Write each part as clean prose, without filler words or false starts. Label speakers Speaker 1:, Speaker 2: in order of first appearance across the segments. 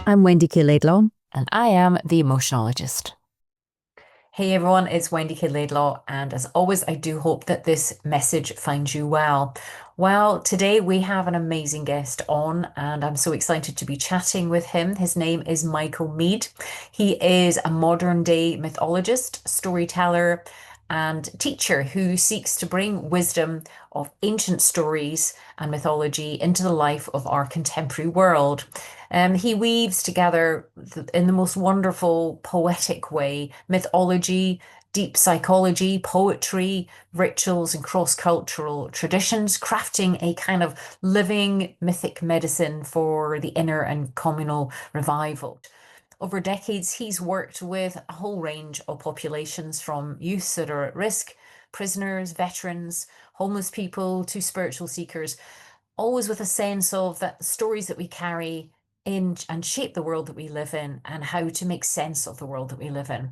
Speaker 1: I'm Wendy K Laidlaw.
Speaker 2: And I am the emotionologist. Hey everyone, it's Wendy K Laidlaw, and as always, I do hope that this message finds you well. Well, today we have an amazing guest on, and I'm so excited to be chatting with him. His name is Michael Meade. He is a modern day mythologist, storyteller, and teacher who seeks to bring wisdom of ancient stories and mythology into the life of our contemporary world. He weaves together in the most wonderful, poetic way mythology, deep psychology, poetry, rituals, and cross cultural traditions, crafting a kind of living mythic medicine for the inner and communal revival. Over decades, he's worked with a whole range of populations from youths that are at risk, prisoners, veterans, homeless people, to spiritual seekers, always with a sense of that stories that we carry in and shape the world that we live in and how to make sense of the world that we live in.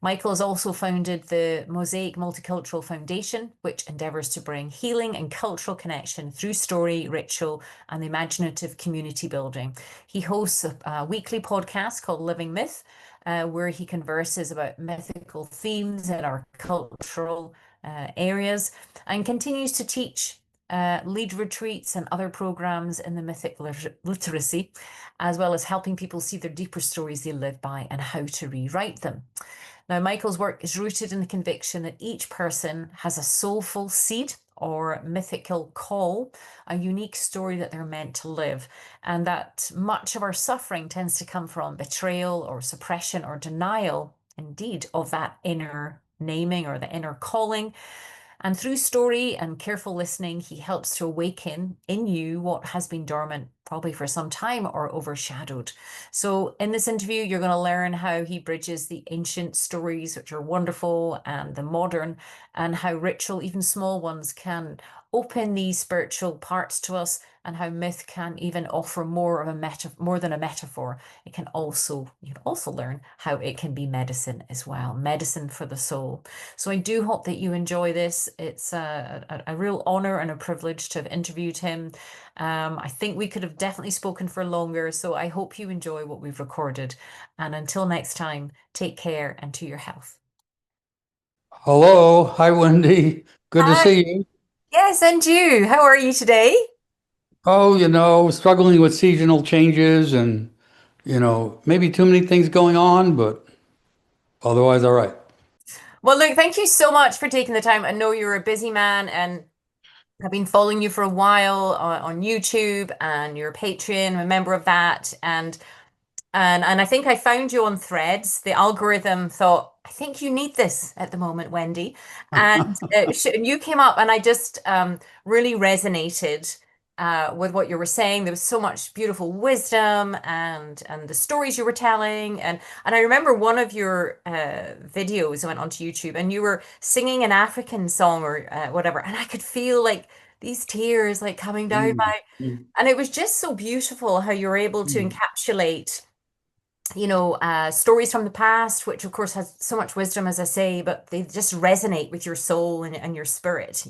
Speaker 2: Michael has also founded the Mosaic Multicultural Foundation, which endeavours to bring healing and cultural connection through story, ritual, and the imaginative community building. He hosts a weekly podcast called Living Myth, where he converses about mythical themes in our cultural areas and continues to teach lead retreats and other programs in the mythic literacy, as well as helping people see their deeper stories they live by and how to rewrite them. Now, Michael's work is rooted in the conviction that each person has a soulful seed or mythical call, a unique story that they're meant to live, and that much of our suffering tends to come from betrayal or suppression or denial, indeed, of that inner naming or the inner calling. And through story and careful listening, he helps to awaken in you what has been dormant probably for some time or overshadowed. So, in this interview, you're going to learn how he bridges the ancient stories, which are wonderful, and the modern, and how ritual, even small ones, can open these spiritual parts to us, and how myth can even offer more of a more than a metaphor. It can also, you can also learn how it can be medicine as well, medicine for the soul. So I do hope that you enjoy this. It's a real honor and a privilege to have interviewed him. I think we could have definitely spoken for longer, so I hope you enjoy what we've recorded. And until next time, take care and to your health.
Speaker 3: Hello. Hi, Wendy. Good to
Speaker 2: Hi.
Speaker 3: see you.
Speaker 2: Yes, and you. How are you today?
Speaker 3: Oh, struggling with seasonal changes and, maybe too many things going on, but otherwise, all right.
Speaker 2: Well, look, thank you so much for taking the time. I know you're a busy man, and I've been following you for a while on YouTube, and you're a Patreon, I'm a member of that. And I think I found you on Threads. The algorithm thought, I think you need this at the moment, Wendy. And you came up, and I just really resonated with what you were saying. There was so much beautiful wisdom and the stories you were telling. And I remember one of your videos I went onto YouTube, and you were singing an African song or whatever, and I could feel like these tears like coming down
Speaker 3: Mm,
Speaker 2: my,
Speaker 3: mm,
Speaker 2: and it was just so beautiful how you were able to
Speaker 3: mm.
Speaker 2: encapsulate stories from the past, which of course has so much wisdom, as I say, but they just resonate with your soul and your spirit.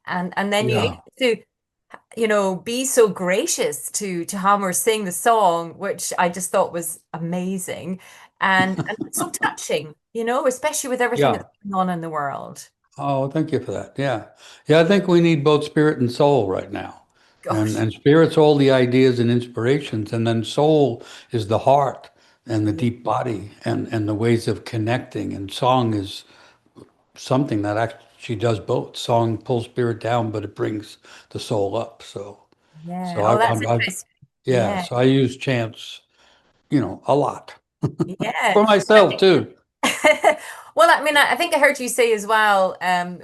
Speaker 2: And then you
Speaker 3: Yeah.
Speaker 2: get to, be so gracious to Hammer sing the song, which I just thought was amazing and so touching, especially with everything
Speaker 3: Yeah.
Speaker 2: that's going on in the world.
Speaker 3: Oh, thank you for that. Yeah. Yeah, I think we need both spirit and soul right now. And
Speaker 2: Gosh.
Speaker 3: and spirit's all the ideas and inspirations, and then soul is the heart and the deep body and the ways of connecting. And song is something that actually does both. Song pulls spirit down, but it brings the soul up. So,
Speaker 2: Yeah.
Speaker 3: so
Speaker 2: Oh,
Speaker 3: I,
Speaker 2: that's
Speaker 3: I'm, I,
Speaker 2: interesting.
Speaker 3: yeah.
Speaker 2: Yeah.
Speaker 3: So I use chants, a lot
Speaker 2: Yeah.
Speaker 3: for myself too.
Speaker 2: Well, I mean, I think I heard you say as well,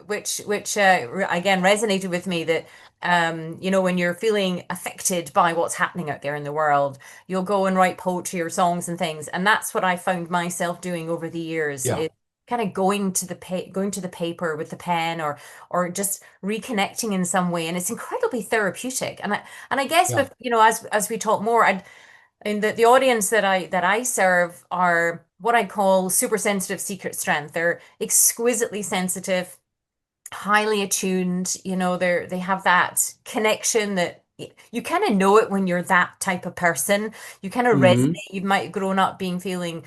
Speaker 2: which again resonated with me that when you're feeling affected by what's happening out there in the world, you'll go and write poetry or songs and things, and that's what I found myself doing over the years
Speaker 3: Yeah,
Speaker 2: is kind of going to the paper with the pen or just reconnecting in some way, and it's incredibly therapeutic. And I guess
Speaker 3: yeah,
Speaker 2: with as we talk more, and the audience that I serve are what I call super sensitive secret strength. They're exquisitely sensitive, highly attuned. They have that connection that you kind of know it when you're that type of person. You kind of resonate.
Speaker 3: Hmm.
Speaker 2: You might have grown up being feeling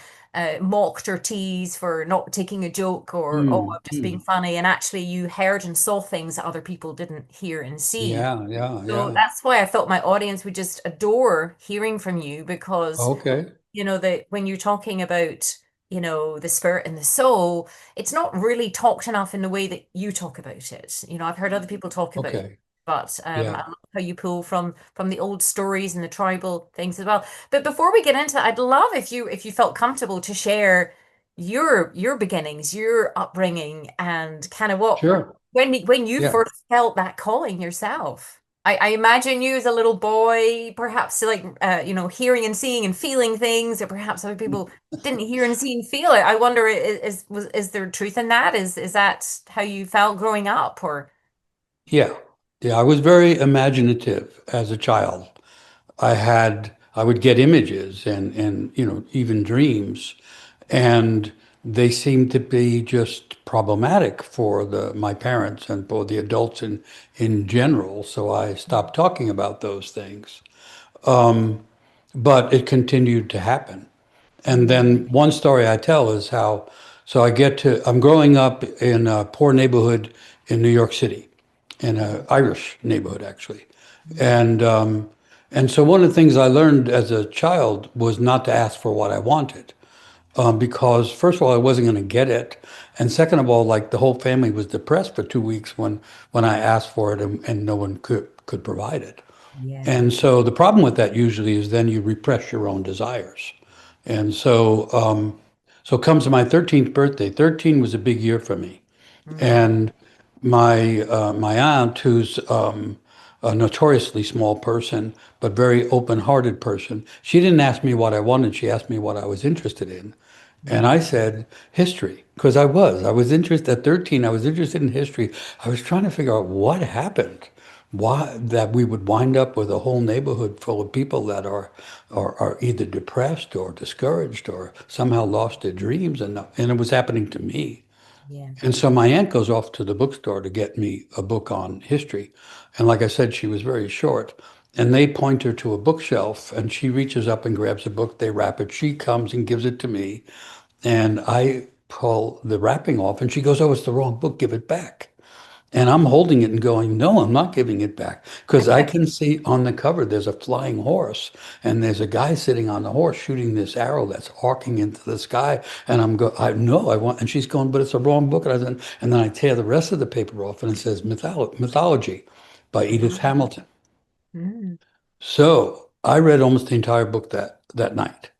Speaker 2: mocked or teased for not taking a joke or, oh, I'm just being
Speaker 3: Hmm.
Speaker 2: funny. And actually, you heard and saw things that other people didn't hear and see.
Speaker 3: Yeah, yeah,
Speaker 2: So
Speaker 3: yeah.
Speaker 2: that's why I thought my audience would just adore hearing from you because
Speaker 3: Okay.
Speaker 2: that when you're talking about, the spirit and the soul, it's not really talked enough in the way that you talk about it. I've heard other people talk about it,
Speaker 3: Okay.
Speaker 2: but I
Speaker 3: Yeah.
Speaker 2: love how you pull from the old stories and the tribal things as well. But before we get into that, I'd love if you felt comfortable to share your beginnings, your upbringing, and kind of what
Speaker 3: Sure.
Speaker 2: when you
Speaker 3: Yeah.
Speaker 2: first felt that calling yourself. I imagine you as a little boy, perhaps like hearing and seeing and feeling things, or perhaps other people didn't hear and see and feel it. I wonder, is there truth in that? Is that how you felt growing up, or
Speaker 3: Yeah. Yeah. I was very imaginative as a child. I would get images and even dreams, and they seemed to be just problematic for my parents and for the adults in general. So I stopped talking about those things. But it continued to happen. And
Speaker 2: Mm,
Speaker 3: then one story I tell is how, so I'm growing up in a poor neighborhood in New York City, in an Irish neighborhood actually.
Speaker 2: mm,
Speaker 3: And so one of the things I learned as a child was not to ask for what I wanted, because first of all, I wasn't going to get it. And second of all, like the whole family was depressed for 2 weeks when I asked for it and no one could provide it.
Speaker 2: yeah.
Speaker 3: And so the problem with that usually is then you repress your own desires. And so comes to my 13th birthday. 13 was a big year for me.
Speaker 2: Mm,
Speaker 3: And my aunt, who's a notoriously small person, but very open-hearted person, she didn't ask me what I wanted. She asked me what I was interested in. And I
Speaker 2: mm,
Speaker 3: said history, because I was interested at 13. I was interested in history. I was trying to figure out what happened, why that we would wind up with a whole neighborhood full of people that are either depressed or discouraged or somehow lost their dreams, and it was happening to me.
Speaker 2: yeah.
Speaker 3: And so my aunt goes off to the bookstore to get me a book on history. And like I said, she was very short. And they point her to a bookshelf, and she reaches up and grabs a book. They wrap it. She comes and gives it to me. And I pull the wrapping off, and she goes, "Oh, it's the wrong book. Give it back." And I'm holding it and going, "No, I'm not giving it back." Because I can see on the cover there's a flying horse, and there's a guy sitting on the horse shooting this arrow that's arcing into the sky. And I know I want, and she's going, "But it's the wrong book." And then I tear the rest of the paper off, and it says Mythology by Edith
Speaker 2: Mm,
Speaker 3: Hamilton.
Speaker 2: mm,
Speaker 3: So I read almost the entire book that night.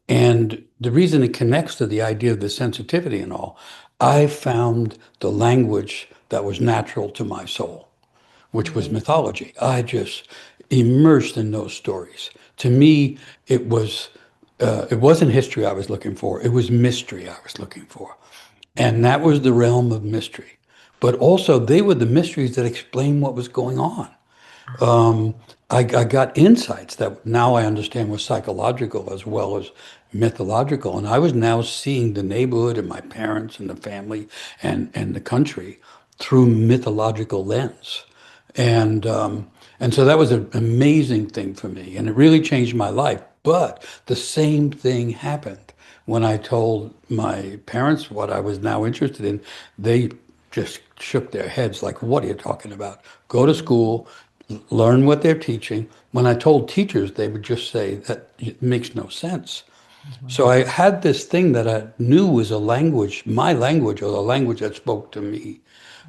Speaker 3: And the reason it connects to the idea of the sensitivity and all, I found the language that was natural to my soul, which was
Speaker 2: yeah.
Speaker 3: mythology. I just immersed in those stories. To me, it wasn't history I was looking for. It was mystery I was looking for. And
Speaker 2: Mm,
Speaker 3: that was the realm of mystery. But also, they were the mysteries that explain what was going on.
Speaker 2: ah,
Speaker 3: I got insights that now I understand were psychological as well as mythological. And I was now seeing the neighborhood and my parents and the family and the country through mythological lens. And and so that was an amazing thing for me. And it really changed my life. But the same thing happened when I told my parents what I was now interested in. They just shook their heads like, "What are you talking about? Go to
Speaker 2: mm,
Speaker 3: school, learn what they're teaching." When I told teachers, they would just say that it makes no sense. So
Speaker 2: mhm,
Speaker 3: I had this thing that I knew was a language, my language, or the language that spoke to me.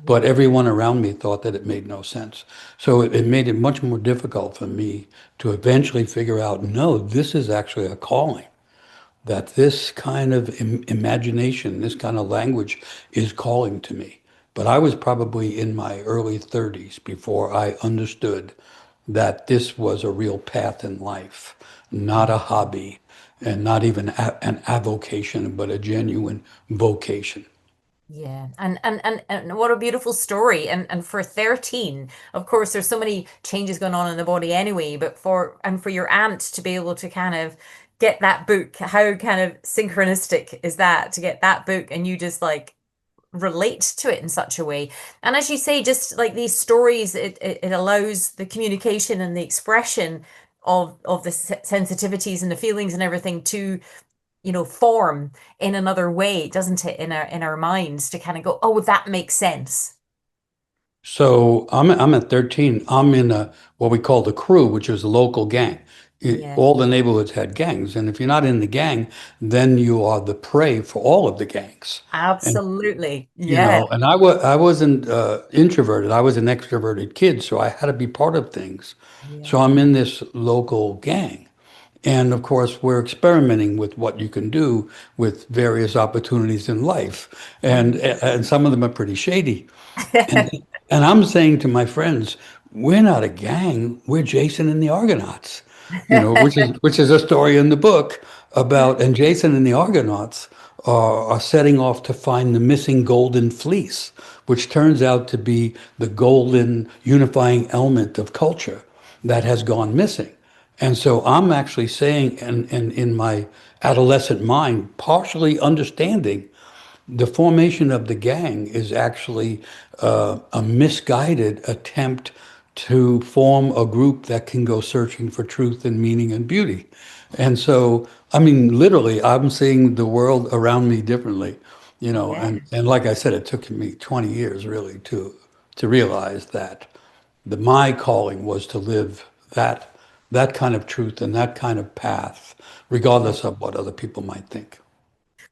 Speaker 3: But
Speaker 2: yeah.
Speaker 3: everyone around me thought that it made no sense. So it made it much more difficult for me to eventually figure out, no, this is actually a calling, that this kind of imagination, this kind of language is calling to me. But I was probably in my early 30s before I understood that this was a real path in life, not a
Speaker 2: Mm.
Speaker 3: hobby, and not even an avocation, but a genuine vocation.
Speaker 2: Yeah, and what a beautiful story. And for 13, of course, there's so many changes going on in the body anyway, but for your aunt to be able to kind of get that book, how kind of synchronistic is that to get that book and you just like relate to it in such a way. And as you say, just like these stories, it allows the communication and the expression of the sensitivities and the feelings and everything to, form in another way, doesn't it, in our minds to kind of go, oh, that makes sense.
Speaker 3: So I'm at 13. I'm in a what we call the crew, which is a local gang.
Speaker 2: Yeah,
Speaker 3: All the neighborhoods had gangs, and if you're not in the gang, then you are the prey for all of the gangs. And
Speaker 2: absolutely. Yeah.
Speaker 3: and I wasn't introverted. I was an extroverted kid, so I had to be part of things. So
Speaker 2: Yeah.
Speaker 3: I'm in this local gang. And of course, we're experimenting with what you can do with various opportunities in life. And some of them are pretty shady. And and I'm saying to my friends, we're not a gang, we're Jason and the Argonauts. Which is a story in the book about, and Jason and the Argonauts are setting off to find the missing golden fleece, which turns out to be the golden unifying element of culture that has gone missing. And so I'm actually saying, and in my adolescent mind, partially understanding the formation of the gang is actually a misguided attempt to form a group that can go searching for truth and meaning and beauty. And so, I mean, literally, I'm seeing the world around me differently,
Speaker 2: Yeah.
Speaker 3: and like I said, it took me 20 years really to realize that my calling was to live that kind of truth and that kind of path, regardless of what other people might think.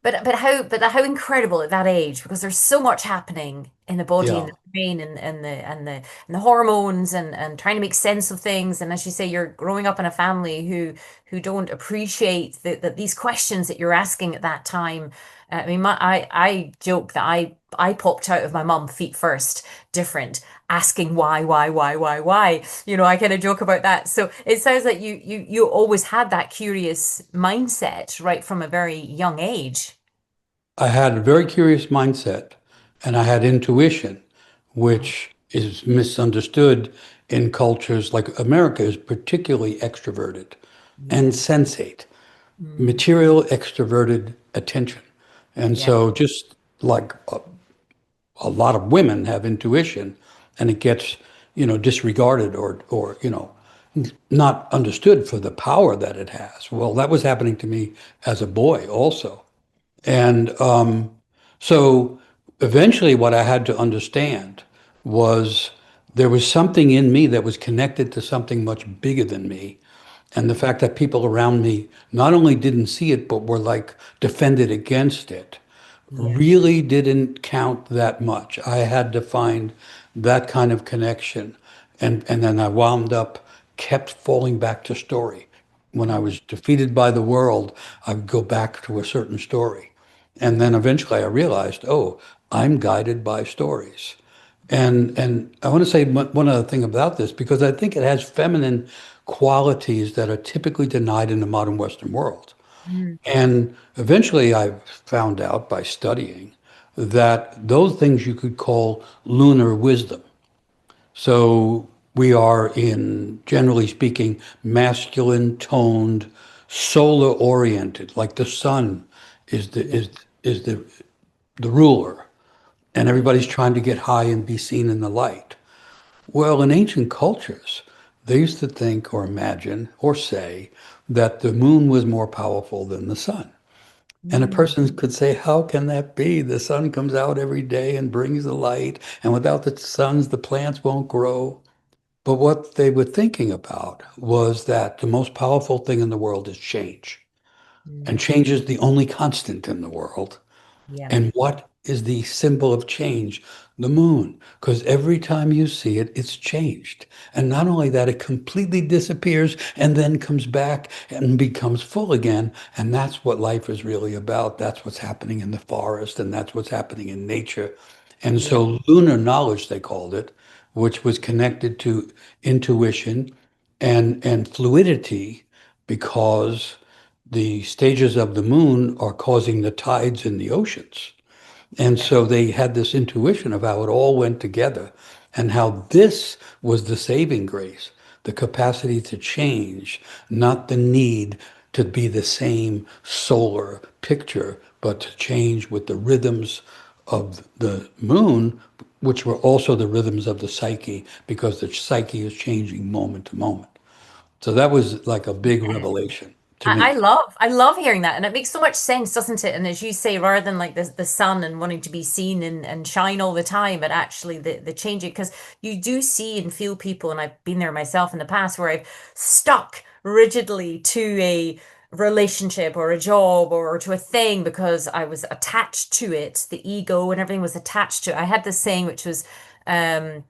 Speaker 2: But how incredible at that age, because there's so much happening in the body and
Speaker 3: Yeah.
Speaker 2: the brain and the hormones and trying to make sense of things. And as you say, you're growing up in a family who don't appreciate that these questions that you're asking at that time. I mean, I joke that I popped out of my mum feet first, different, asking why. I kind of joke about that. So it sounds like you always had that curious mindset right from a very young age.
Speaker 3: I had a very curious mindset and I had intuition,
Speaker 2: Oh,
Speaker 3: which is misunderstood in cultures like America is particularly extroverted and
Speaker 2: yeah.
Speaker 3: sensate,
Speaker 2: Mm,
Speaker 3: material extroverted attention. And
Speaker 2: yeah.
Speaker 3: so just like a lot of women have intuition and it gets, disregarded or not understood for the power that it has. Well, that was happening to me as a boy also. And so eventually, what I had to understand was there was something in me that was connected to something much bigger than me. And the fact that people around me not only didn't see it, but were like defended against it
Speaker 2: Yeah.
Speaker 3: really didn't count that much. I had to find that kind of connection. And then I wound up, kept falling back to story. When I
Speaker 2: Mm,
Speaker 3: was defeated by the world, I would go back to a certain story. And then eventually I realized, oh, I'm guided by stories. And I want to say one other thing about this, because I think it has feminine qualities that are typically denied in the modern Western world.
Speaker 2: mm,
Speaker 3: And eventually I found out by studying that those things you could call lunar wisdom. So we are in, generally speaking, masculine toned, solar oriented, like the sun is the
Speaker 2: yeah.
Speaker 3: is the ruler, and
Speaker 2: Yeah.
Speaker 3: everybody's trying to get high and be seen in the light. Well, in ancient cultures, they used to think or imagine or say that the moon was more powerful than the sun. And a
Speaker 2: Mm,
Speaker 3: person could say, how can that be? The sun comes out every day and brings the light, and without the suns, the plants won't grow. But what they were thinking about was that the most powerful thing in the world is change. And
Speaker 2: mm,
Speaker 3: change is the only constant in the world.
Speaker 2: yeah.
Speaker 3: And what is the symbol of change? The moon. Because every time you see it, it's changed. And not only that, it completely disappears and then comes back and becomes full again. And that's what life is really about. That's what's happening in the forest, and that's what's happening in nature. And
Speaker 2: Yeah.
Speaker 3: so, lunar knowledge, they called it, which was connected to intuition and fluidity, because the stages of the moon are causing the tides in the oceans. And
Speaker 2: Yeah.
Speaker 3: so they had this intuition of how it all went together and how this was the saving grace, the capacity to change, not the need to be the same solar picture, but to change with the rhythms of the moon, which were also the rhythms of the psyche, because the psyche is changing moment to moment. So that was like a big
Speaker 2: Yeah.
Speaker 3: revelation to
Speaker 2: I
Speaker 3: me.
Speaker 2: love I love hearing that, and it makes so much sense, doesn't it? And as you say, rather than like the sun and wanting to be seen and shine all the time, but actually the changing, because you do see and feel people, and I've been there myself in the past where I've stuck rigidly to a relationship or a job or to a thing because I was attached to it. The ego and everything was attached to it. I had this saying which was um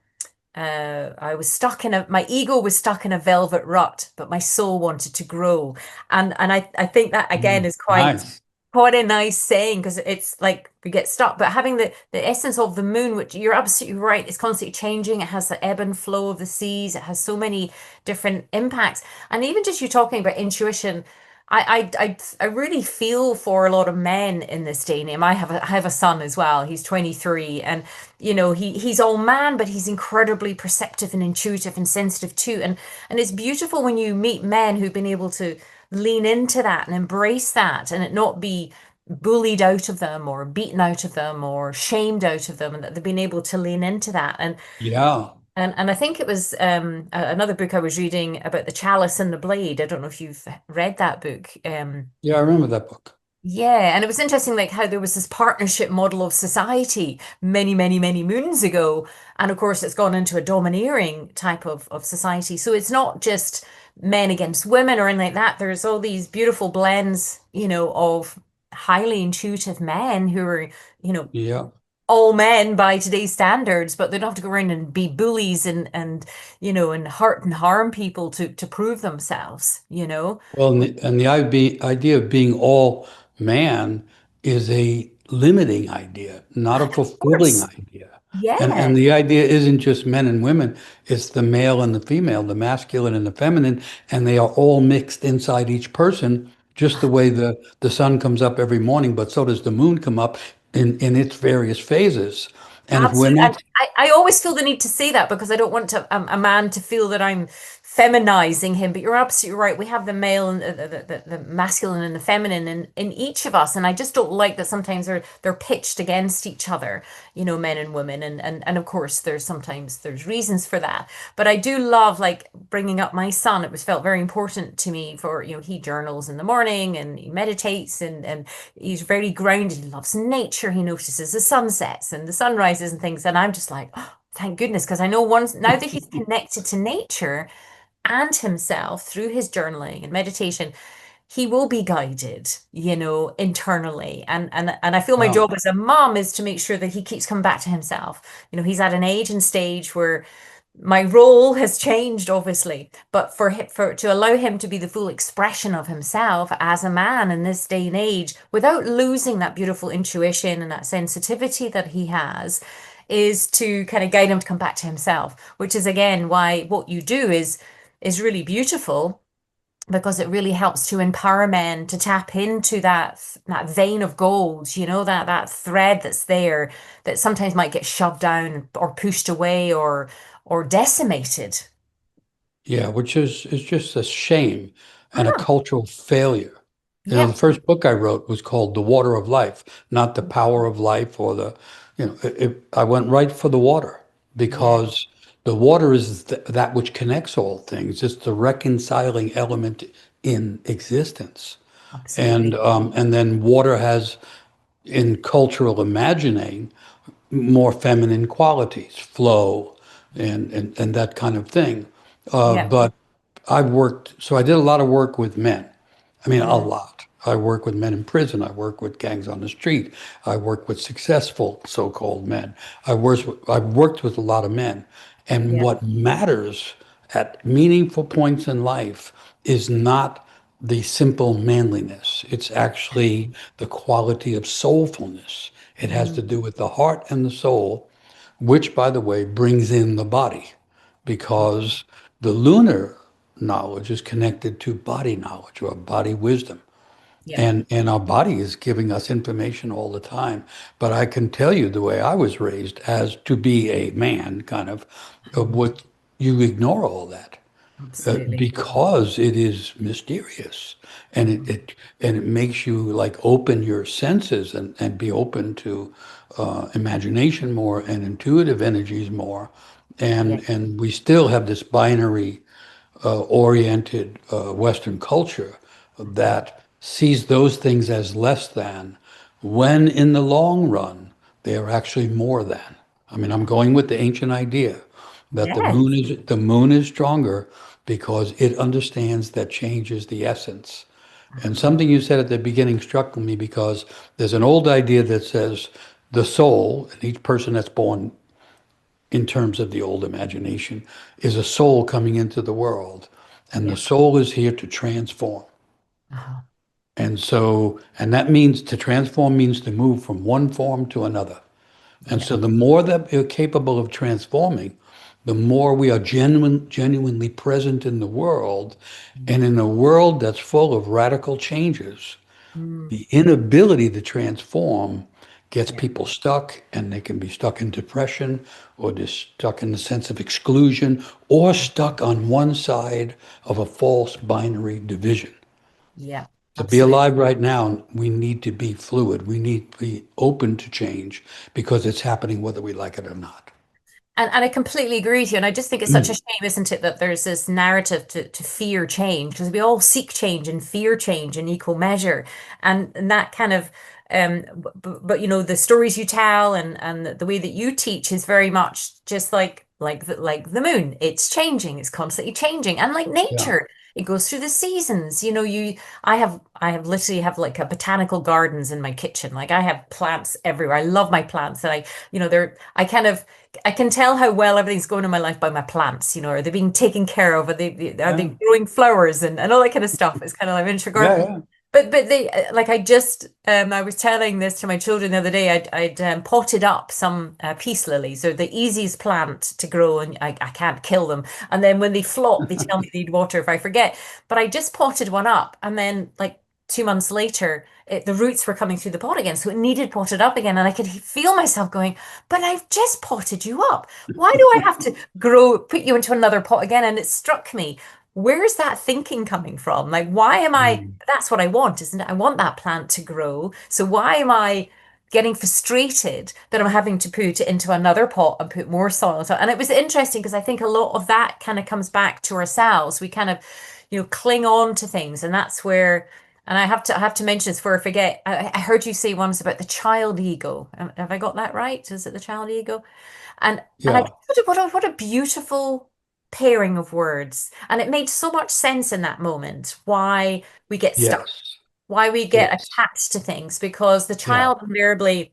Speaker 2: I was stuck in a my ego was stuck in a velvet rut, but my soul wanted to grow. And I think that again
Speaker 3: Mm.
Speaker 2: is
Speaker 3: Nice.
Speaker 2: quite a nice saying because it's like we get stuck. But having the essence of the moon, which you're absolutely right, it's constantly changing. It has the ebb and flow of the seas. It has so many different impacts. And even just you talking about intuition, I really feel for a lot of men in this day and age. I have a son as well. He's 23, and he's all man, but he's incredibly perceptive and intuitive and sensitive too. And it's beautiful when you meet men who've been able to lean into that and embrace that, and it not be bullied out of them or beaten out of them or shamed out of them, and that they've been able to lean into that.
Speaker 3: Yeah.
Speaker 2: And I think it was another book I was reading about the chalice and the blade. I don't know if you've read that book.
Speaker 3: Yeah, I remember that book.
Speaker 2: Yeah, and it was interesting, like how there was this partnership model of society many, many, many moons ago, and of course it's gone into a domineering type of society. So it's not just men against women or anything like that. There's all these beautiful blends, of highly intuitive men who are, you know,
Speaker 3: Yeah.
Speaker 2: all men by today's standards, but they don't have to go around and be bullies and hurt and harm people to prove themselves.
Speaker 3: Well, and the idea of being all man is a limiting idea, not a
Speaker 2: Of
Speaker 3: fulfilling
Speaker 2: course.
Speaker 3: idea.
Speaker 2: Yeah.
Speaker 3: And the idea isn't just men and women, it's the male and the female, the masculine and the feminine, and they are all mixed inside each person, just the way the sun comes up every morning, but so does the moon come up in its various phases. And if we're
Speaker 2: Absolutely. And
Speaker 3: not,
Speaker 2: I always feel the need to say that because I don't want a man to feel that I'm feminizing him. But you're absolutely right. We have the male and the masculine and the feminine in each of us. And I just don't like that sometimes they're pitched against each other, men and women. And of course, there's reasons for that. But I do love like bringing up my son. It was felt very important to me for, he journals in the morning and he meditates and he's very grounded. He loves nature. He notices the sunsets and the sunrises and things. And I'm just like, oh, thank goodness, because I know once now that he's connected to nature and himself through his journaling and meditation, he will be guided, internally. And I feel my
Speaker 3: well,
Speaker 2: job as a mom is to make sure that he keeps coming back to himself. He's at an age and stage where my role has changed, obviously, but for to allow him to be the full expression of himself as a man in this day and age without losing that beautiful intuition and that sensitivity that he has is to kind of guide him to come back to himself, which is again why what you do is really beautiful because it really helps to empower men to tap into that vein of gold, that thread that's there that sometimes might get shoved down or pushed away or decimated.
Speaker 3: yeah, which is just a shame and a
Speaker 2: Ah,
Speaker 3: cultural failure. The
Speaker 2: yep,
Speaker 3: first book I wrote was called The Water of Life, not The Power of Life or I went right for the water
Speaker 2: yeah,
Speaker 3: because the water is that which connects all things. It's the reconciling element in existence.
Speaker 2: absolutely.
Speaker 3: And then water has, in cultural imagining, more feminine qualities, flow and that kind of thing.
Speaker 2: Yep.
Speaker 3: But so I did a lot of work with men. I mean, a
Speaker 2: Mm,
Speaker 3: lot. I work with men in prison. I work with gangs on the street. I work with successful so-called men. I've worked with a lot of men. And
Speaker 2: yep.
Speaker 3: what matters at meaningful points in life is not the simple manliness. It's actually the quality of soulfulness. It has
Speaker 2: Mm,
Speaker 3: to do with the heart and the soul, which, by the way, brings in the body because the lunar knowledge is connected to body knowledge or body wisdom.
Speaker 2: yep.
Speaker 3: And our body is giving us information all the time. But I can tell you the way I was raised as to be a man, kind of
Speaker 2: Mm,
Speaker 3: what you ignore all that
Speaker 2: absolutely.
Speaker 3: because it is mysterious and
Speaker 2: Mm,
Speaker 3: it makes you like open your senses and be open to imagination more and intuitive energies more,
Speaker 2: Yeah.
Speaker 3: and we still have this binary oriented Western culture
Speaker 2: Mhm.
Speaker 3: that sees those things as less than, when in the long run they are actually more than. I mean, I'm going with the ancient idea that
Speaker 2: Yes.
Speaker 3: the moon is stronger because it understands that change is the essence. And
Speaker 2: Uh-huh.
Speaker 3: something you said at the beginning struck me because there's an old idea that says the soul, and each person that's born in terms of the old imagination, is a soul coming into the world. And the
Speaker 2: Yeah.
Speaker 3: soul is here to transform.
Speaker 2: Uh-huh.
Speaker 3: And so, and that means to transform means to move from one form to another. And
Speaker 2: Yeah.
Speaker 3: so the more that we're capable of transforming, the more we are genuinely present in the world. And in a world that's full of radical changes,
Speaker 2: Mm.
Speaker 3: the inability to transform gets
Speaker 2: Yeah.
Speaker 3: people stuck, and they can be stuck in depression, or they're stuck in the sense of exclusion, or stuck on one side of a false binary division.
Speaker 2: Yeah.
Speaker 3: To be
Speaker 2: Absolutely.
Speaker 3: alive right now, we need to be fluid. We need to be open to change because it's happening whether we like it or not.
Speaker 2: And I completely agree with you. And I just think it's such a shame, isn't it, that there's this narrative to fear change because we all seek change and fear change in equal measure. And that kind of, but you know, the stories you tell and the way that you teach is very much just like the moon. It's changing. It's constantly changing. And like
Speaker 3: Yeah,
Speaker 2: nature, it goes through the seasons. You know, I have literally have like a botanical gardens in my kitchen. Like I have plants everywhere. I love my plants. And I kind of I can tell how well everything's going in my life by my plants, you know, are they being taken care of? Are they
Speaker 3: yeah,
Speaker 2: growing flowers and all that kind of stuff? It's kind of like miniature
Speaker 3: yeah,
Speaker 2: garden.
Speaker 3: yeah,
Speaker 2: But they like I was telling this to my children the other day. I'd potted up some peace lilies. They're the easiest plant to grow, and I can't kill them. And then when they flop, they tell me they need water if I forget. But I just potted one up, and then like 2 months later, the roots were coming through the pot again, so it needed potted up again, and I could feel myself going, "But I've just potted you up. Why do I have to put you into another pot again?" And it struck me, where's that thinking coming from? Like, why am I?
Speaker 3: mm,
Speaker 2: That's what I want, isn't it? I want that plant to grow. So why am I getting frustrated that I'm having to put it into another pot and put more soil? And it was interesting because I think a lot of that kind of comes back to ourselves. We kind of, cling on to things, and that's where. And I have to mention this before I forget. I heard you say once about the child ego. Have I got that right? Is it the child ego? And I
Speaker 3: yeah,
Speaker 2: thought, what a beautiful pairing of words. And it made so much sense in that moment why we get stuck,
Speaker 3: yes,
Speaker 2: why we get
Speaker 3: yes,
Speaker 2: attached to things, because the
Speaker 3: yeah.
Speaker 2: child invariably,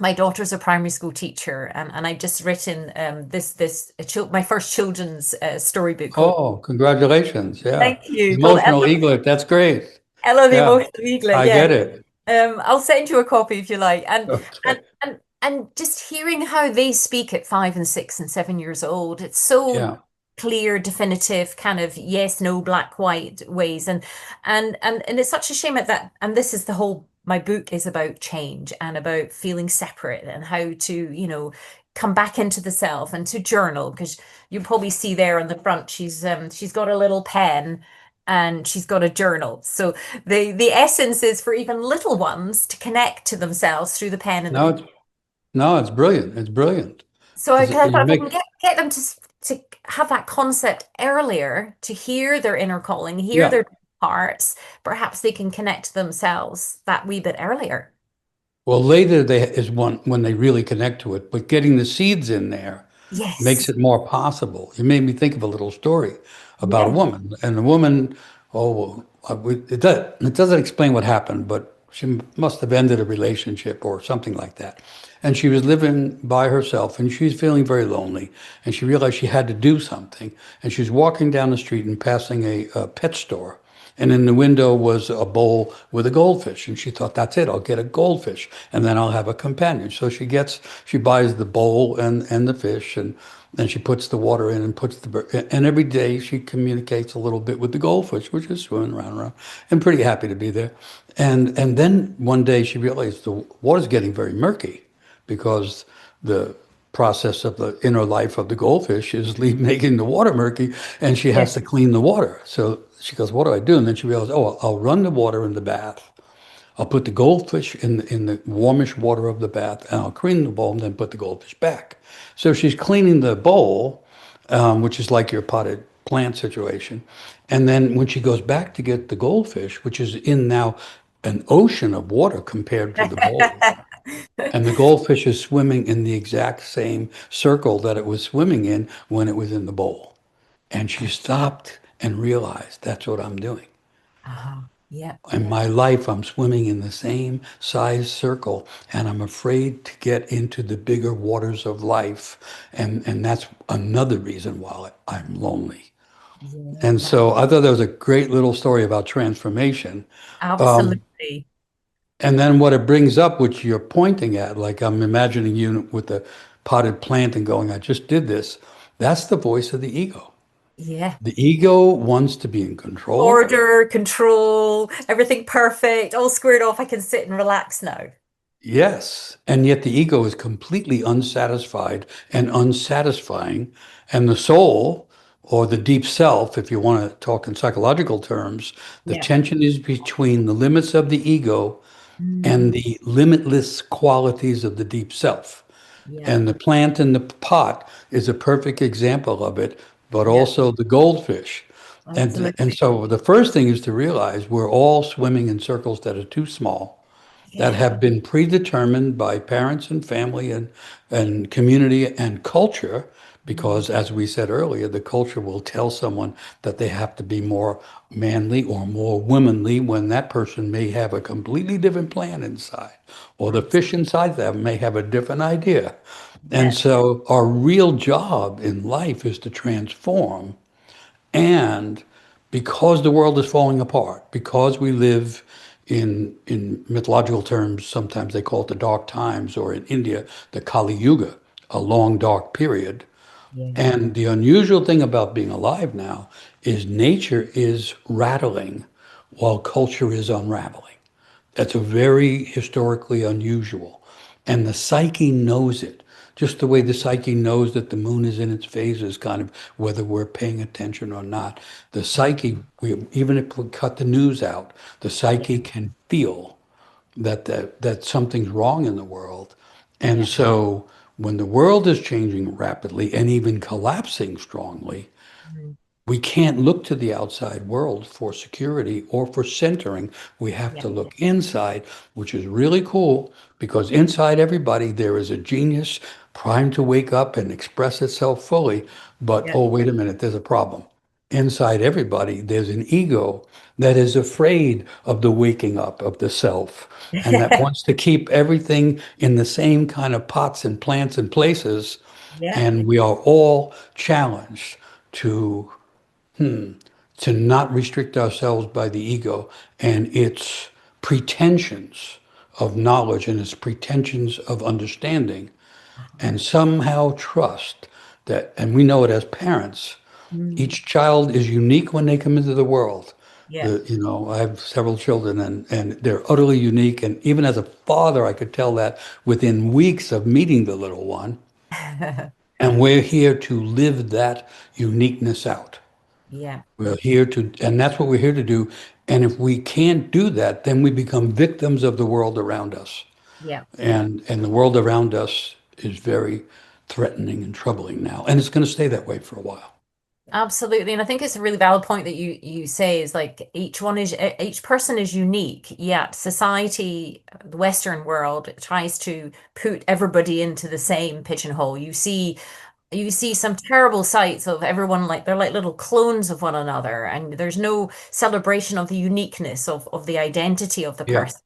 Speaker 2: my daughter's a primary school teacher, and I've just written my first children's storybook called
Speaker 3: Oh, congratulations. Yeah.
Speaker 2: Thank You, called
Speaker 3: Emotional eaglet. That's great.
Speaker 2: Ella the
Speaker 3: Yeah,
Speaker 2: Emotional Eaglet.
Speaker 3: I
Speaker 2: Yeah.
Speaker 3: get it.
Speaker 2: I'll send you a copy if you like. And
Speaker 3: Okay.
Speaker 2: and just hearing how they speak at 5 and 6 and 7 years old, it's so
Speaker 3: Yeah.
Speaker 2: clear, definitive, kind of yes, no, black, white ways. And it's such a shame at that. And this is the whole my book is about change and about feeling separate and how to, come back into the self and to journal, because you probably see there on the front, she's got a little pen and she's got a journal. So the essence is for even little ones to connect to themselves through the pen and the
Speaker 3: No,
Speaker 2: paper.
Speaker 3: no, it's brilliant. It's brilliant.
Speaker 2: So I kind of
Speaker 3: You
Speaker 2: thought if I can
Speaker 3: make,
Speaker 2: get them to have that concept earlier, to hear their inner calling, hear
Speaker 3: yeah.
Speaker 2: their hearts, perhaps they can connect to themselves that wee bit earlier.
Speaker 3: Well, later they is one when they really connect to it, but getting the seeds in there makes
Speaker 2: Yes.
Speaker 3: it more possible. You made me think of a little story about a
Speaker 2: Yeah.
Speaker 3: woman, and the woman, oh, it doesn't explain what happened, but she must have ended a relationship or something like that. And she was living by herself, and she was feeling very lonely, and she realized she had to do something. And she was walking down the street and passing a pet store. And in the window was a bowl with a goldfish. And she thought, that's it, I'll get a goldfish and then I'll have a companion. So she buys the bowl and the fish, and then she puts the water in and and every day she communicates a little bit with the goldfish, which is swimming around and around, and pretty happy to be there. And then one day she realized the water's getting very murky because the process of the inner life of the goldfish is making the water murky, and she has
Speaker 2: Yes.
Speaker 3: to clean the water. So she goes, what do I do? And then she realized, oh, I'll run the water in the bath. I'll put the goldfish in the warmish water of the bath, and I'll clean the bowl and then put the goldfish back. So she's cleaning the bowl, which is like your potted plant situation. And then when she goes back to get the goldfish, which is in now an ocean of water compared to the bowl, and the goldfish is swimming in the exact same circle that it was swimming in when it was in the bowl. And she stopped and realized that's what I'm doing.
Speaker 2: Yeah,
Speaker 3: In my life, I'm swimming in the same size circle, and I'm afraid to get into the bigger waters of life. And that's another reason why I'm lonely. And
Speaker 2: yeah,
Speaker 3: so I thought that was a great little story about transformation. Um,
Speaker 2: absolutely.
Speaker 3: and then what it brings up, which you're pointing at, like I'm imagining you with the potted plant and going, I just did this. That's the voice of the ego.
Speaker 2: Yeah.
Speaker 3: The ego wants to be in control.
Speaker 2: Order, control, everything perfect, all squared off. I can sit and relax now.
Speaker 3: Yes. And yet the ego is completely unsatisfied and unsatisfying. And the soul, or the deep self, if you want to talk in psychological terms, the
Speaker 2: Yeah.
Speaker 3: tension is between the limits of the ego and
Speaker 2: Mm,
Speaker 3: the limitless qualities of the deep self.
Speaker 2: yeah.
Speaker 3: And the plant in the pot is a perfect example of it, but
Speaker 2: Yeah.
Speaker 3: also the goldfish. And
Speaker 2: Absolutely.
Speaker 3: so the first thing is to realize we're all swimming in circles that are too small, that
Speaker 2: Yeah.
Speaker 3: have been predetermined by parents and family and community and culture,
Speaker 2: Mm,
Speaker 3: because as we said earlier, the culture will tell someone that they have to be more manly or more womanly when that person may have a completely different plan inside, or the fish
Speaker 2: absolutely.
Speaker 3: inside them may have a different idea. And
Speaker 2: Yeah.
Speaker 3: so our real job in life is to transform, and because the world is falling apart, because we live in mythological terms, sometimes they call it the dark times, or in India, the Kali Yuga, a long dark period.
Speaker 2: Yeah.
Speaker 3: And the unusual thing about being alive now is nature is rattling while culture is unraveling. That's a very historically unusual. And the psyche knows it, just the way the psyche knows that the moon is in its phases, kind of whether we're paying attention or not. The psyche, even if we cut the news out, the psyche
Speaker 2: Yeah.
Speaker 3: can feel that something's wrong in the world. And
Speaker 2: Yeah.
Speaker 3: so when the world is changing rapidly and even collapsing strongly,
Speaker 2: Mm,
Speaker 3: we can't look to the outside world for security or for centering. We have
Speaker 2: yeah.
Speaker 3: to look inside, which is really cool because inside everybody there is a genius primed to wake up and express itself fully. But
Speaker 2: Yeah.
Speaker 3: oh, wait a minute, there's a problem. Inside everybody, there's an ego that is afraid of the waking up of the self and that wants to keep everything in the same kind of pots and plants and places.
Speaker 2: Yeah.
Speaker 3: And we are all challenged to to not restrict ourselves by the ego and its pretensions of knowledge and its pretensions of understanding, and somehow trust that, and we know it as parents,
Speaker 2: Mm,
Speaker 3: each child is unique when they come into the world.
Speaker 2: yeah.
Speaker 3: I have several children and they're utterly unique. And even as a father, I could tell that within weeks of meeting the little one. And we're here to live that uniqueness out.
Speaker 2: Yeah.
Speaker 3: We're here to, and that's what we're here to do. And if we can't do that, then we become victims of the world around us.
Speaker 2: Yeah.
Speaker 3: And the world around us is very threatening and troubling now. And it's going to stay that way for a while.
Speaker 2: Absolutely. And I think it's a really valid point that you say is like each person is unique, yet society, the Western world tries to put everybody into the same pigeonhole. You see some terrible sights of everyone like they're like little clones of one another, and there's no celebration of the uniqueness of the identity of the
Speaker 3: Yeah.
Speaker 2: person.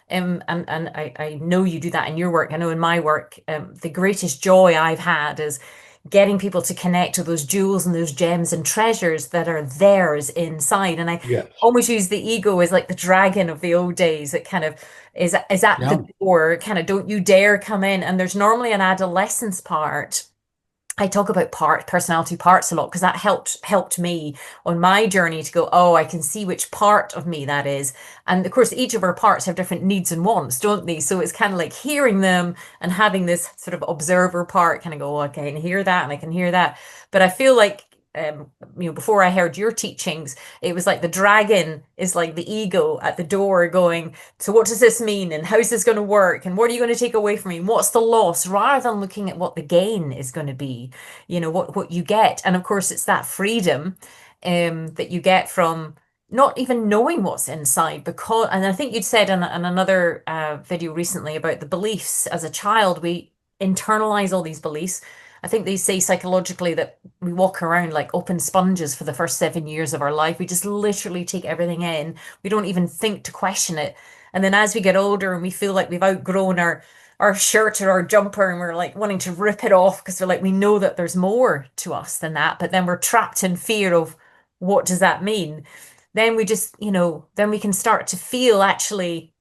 Speaker 2: And I know you do that in your work. I know in my work, the greatest joy I've had is getting people to connect to those jewels and those gems and treasures that are theirs inside. And I
Speaker 3: Yes.
Speaker 2: almost use the ego as like the dragon of the old days that kind of is at
Speaker 3: Yeah.
Speaker 2: the door, kind of don't you dare come in. And there's normally an adolescence part. I talk about personality parts a lot because that helped me on my journey to go, oh, I can see which part of me that is. And of course, each of our parts have different needs and wants, don't they? So it's kind of like hearing them and having this sort of observer part kind of go, oh, I can hear that and I can hear that. But I feel like before I heard your teachings, it was like the dragon is like the ego at the door going, so what does this mean? And how's this going to work? And what are you going to take away from me? What's the loss? Rather than looking at what the gain is going to be, what you get. And of course, it's that freedom that you get from not even knowing what's inside because, and I think you'd said in another video recently about the beliefs as a child, we internalize all these beliefs. I think they say psychologically that we walk around like open sponges for the first 7 years of our life. We just literally take everything in. We don't even think to question it. And then as we get older and we feel like we've outgrown our shirt or our jumper and we're like wanting to rip it off because we're like we know that there's more to us than that, but then we're trapped in fear of what does that mean? Then we just, then we can start to feel actually,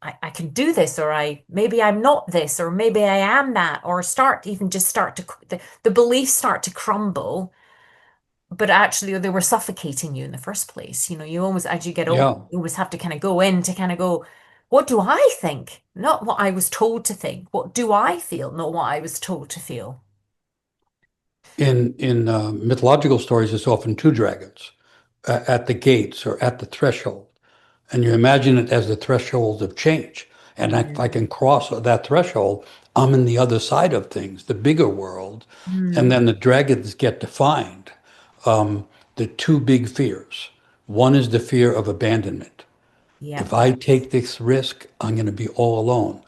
Speaker 2: I can do this, or maybe I'm not this, or maybe I am that, or the beliefs start to crumble, but actually they were suffocating you in the first place. You always, as you get older,
Speaker 3: Yeah.
Speaker 2: you always have to kind of go in to kind of go, what do I think? Not what I was told to think. What do I feel? Not what I was told to feel.
Speaker 3: In mythological stories, it's often two dragons at the gates or at the threshold. And you imagine it as the threshold of change. And if I
Speaker 2: Mm,
Speaker 3: can cross that threshold, I'm in the other side of things, the bigger world. And
Speaker 2: mm,
Speaker 3: then the dragons get defined. The two big fears. One is the fear of abandonment.
Speaker 2: yeah,
Speaker 3: If I take this risk, I'm going to be all alone.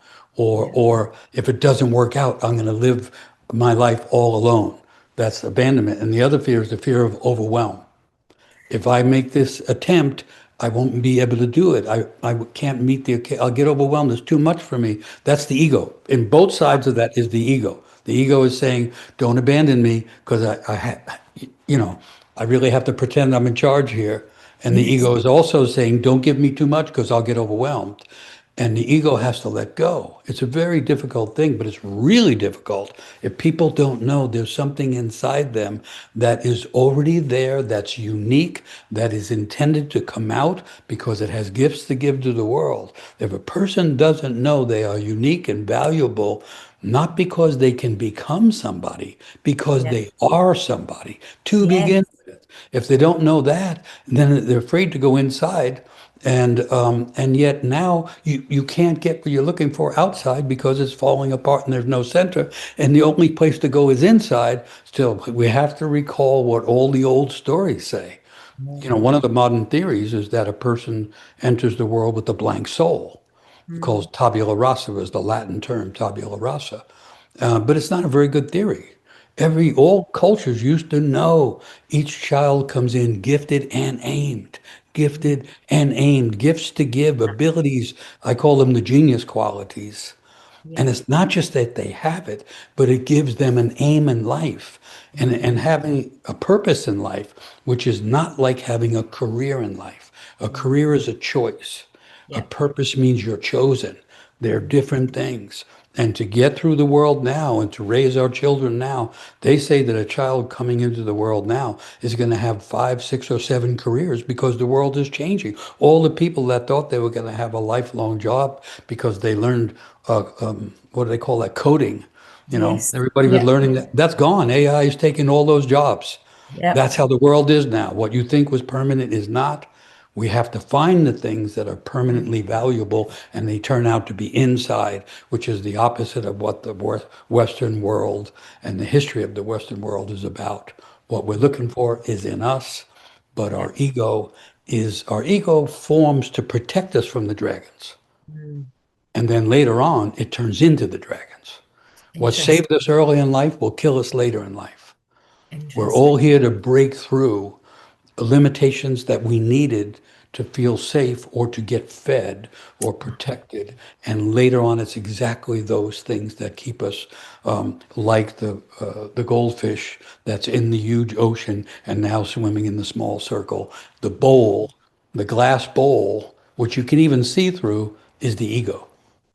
Speaker 2: yeah,
Speaker 3: Or if it doesn't work out, I'm going to live my life all alone. That's abandonment. And the other fear is the fear of overwhelm. If I make this attempt, I won't be able to do it. I can't meet I'll get overwhelmed. It's too much for me. That's the ego. And both
Speaker 2: yeah,
Speaker 3: sides of that is the ego. The ego is saying, don't abandon me because you know, I really have to pretend I'm in charge here. And the
Speaker 2: yes,
Speaker 3: ego is also saying, don't give me too much because I'll get overwhelmed. And the ego has to let go. It's a very difficult thing, but it's really difficult if people don't know there's something inside them that is already there, that's unique, that is intended to come out because it has gifts to give to the world. If a person doesn't know they are unique and valuable, not because they can become somebody, because
Speaker 2: yeah,
Speaker 3: they are somebody to
Speaker 2: yes,
Speaker 3: begin with. If they don't know that, then they're afraid to go inside and yet now you can't get what you're looking for outside because it's falling apart and there's no center. And the only place to go is inside. Still, we have to recall what all the old stories say.
Speaker 2: yeah,
Speaker 3: One of the modern theories is that a person enters the world with a blank soul. It calls
Speaker 2: mm,
Speaker 3: tabula rasa was the Latin term, tabula rasa. But it's not a very good theory. All cultures used to know each child comes in
Speaker 2: mm,
Speaker 3: gifted and aimed, gifts to give, abilities. I call them the genius qualities.
Speaker 2: yeah,
Speaker 3: And it's not just that they have it, but it gives them an aim in life and
Speaker 2: mm,
Speaker 3: having a purpose in life, which is not like having a career in life. A
Speaker 2: mm,
Speaker 3: career is a choice. A
Speaker 2: yeah,
Speaker 3: purpose means you're chosen. They're
Speaker 2: mm,
Speaker 3: different things. And to get through the world now and to raise our children now, they say that a child coming into the world now is going to have 5, 6, or 7 careers because the world is changing. All the people that thought they were going to have a lifelong job because they learned, what do they call that, coding.
Speaker 2: yes,
Speaker 3: Everybody was
Speaker 2: yeah,
Speaker 3: learning that. That's gone. AI is taking all those jobs.
Speaker 2: yeah,
Speaker 3: That's how the world is now. What you think was permanent is not. We have to find the things that are
Speaker 2: mm,
Speaker 3: permanently valuable, and they turn out to be inside, which is the opposite of what the Western world and the history of the Western world is about. What we're looking for is in us, but
Speaker 2: yeah,
Speaker 3: our ego forms to protect us from the dragons.
Speaker 2: mm,
Speaker 3: And then later on, it turns into the dragons. What
Speaker 2: interesting,
Speaker 3: saved us early in life will kill us later in life. We're all
Speaker 2: interesting,
Speaker 3: here to break through limitations that we needed to feel safe or to get fed or protected. And later on, it's exactly those things that keep us like the goldfish that's in the huge ocean and now swimming in the small circle. The
Speaker 2: yeah.
Speaker 3: bowl, the glass bowl, which you can even see through, is the ego.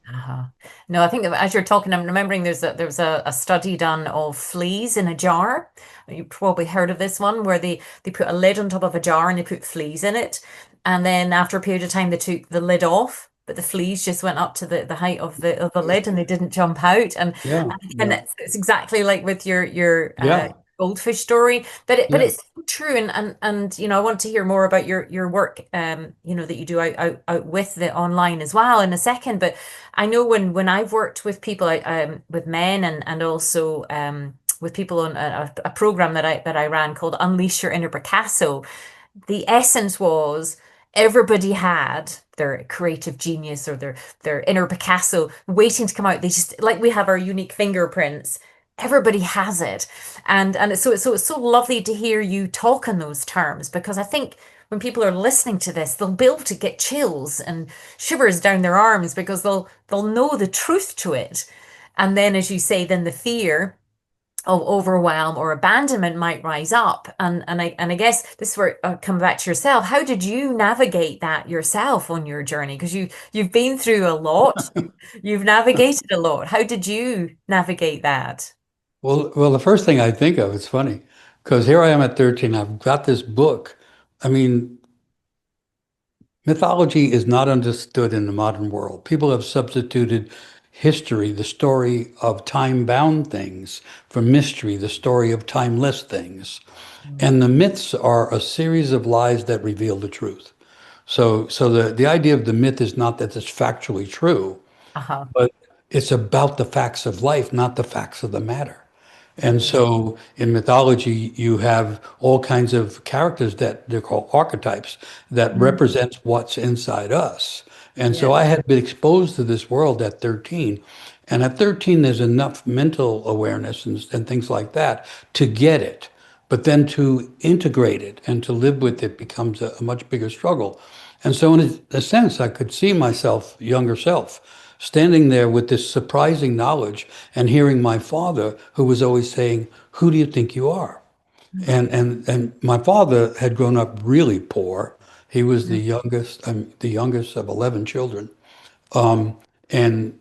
Speaker 2: Uh-huh. No, I think that as you're talking, I'm remembering there's a study done of fleas in a jar. You probably heard of this one where they put a lid on top of a jar and they put fleas in it. And then after a period of time they took the lid off, but the fleas just went up to the height of the lid and they didn't jump out. And
Speaker 3: Yeah,
Speaker 2: and
Speaker 3: yeah,
Speaker 2: it's exactly like with your
Speaker 3: yeah.
Speaker 2: goldfish story. But
Speaker 3: Yeah.
Speaker 2: it's so true, and I want to hear more about your work, that you do out with the online as well in a second. But I know when I've worked with people, with men and also with people on a program that I ran called Unleash Your Inner Picasso. The essence was everybody had their creative genius or their inner Picasso waiting to come out. They just like we have our unique fingerprints. Everybody has it, and it's so lovely to hear you talk in those terms because I think when people are listening to this, they'll be able to get chills and shivers down their arms because they'll know the truth to it. And then, as you say, then the fear of overwhelm or abandonment might rise up. And I guess this is where come back to yourself. How did you navigate that yourself on your journey? Because you've been through a lot, you've navigated a lot. How did you navigate that?
Speaker 3: Well, the first thing I think of, it's funny, because here I am at 13, I've got this book. I mean, mythology is not understood in the modern world. People have substituted history, the story of time-bound things, for mystery, the story of timeless things. And the myths are a series of lies that reveal the truth. So the idea of the myth is not that it's factually true,
Speaker 2: Uh-huh.
Speaker 3: but it's about the facts of life, not the facts of the matter. And
Speaker 2: Yeah.
Speaker 3: so in mythology, you have all kinds of characters that they're called archetypes that
Speaker 2: Mm.
Speaker 3: represents what's inside us. And
Speaker 2: Yeah.
Speaker 3: so I had been exposed to this world at 13. And at 13, there's enough mental awareness and things like that to get it. But then to integrate it and to live with it becomes a much bigger struggle. And so, in a sense, I could see myself, younger self, standing there with this surprising knowledge and hearing my father, who was always saying, "Who do you think you are?" And my father had grown up really poor. He was
Speaker 2: Mm.
Speaker 3: the youngest of 11 children, and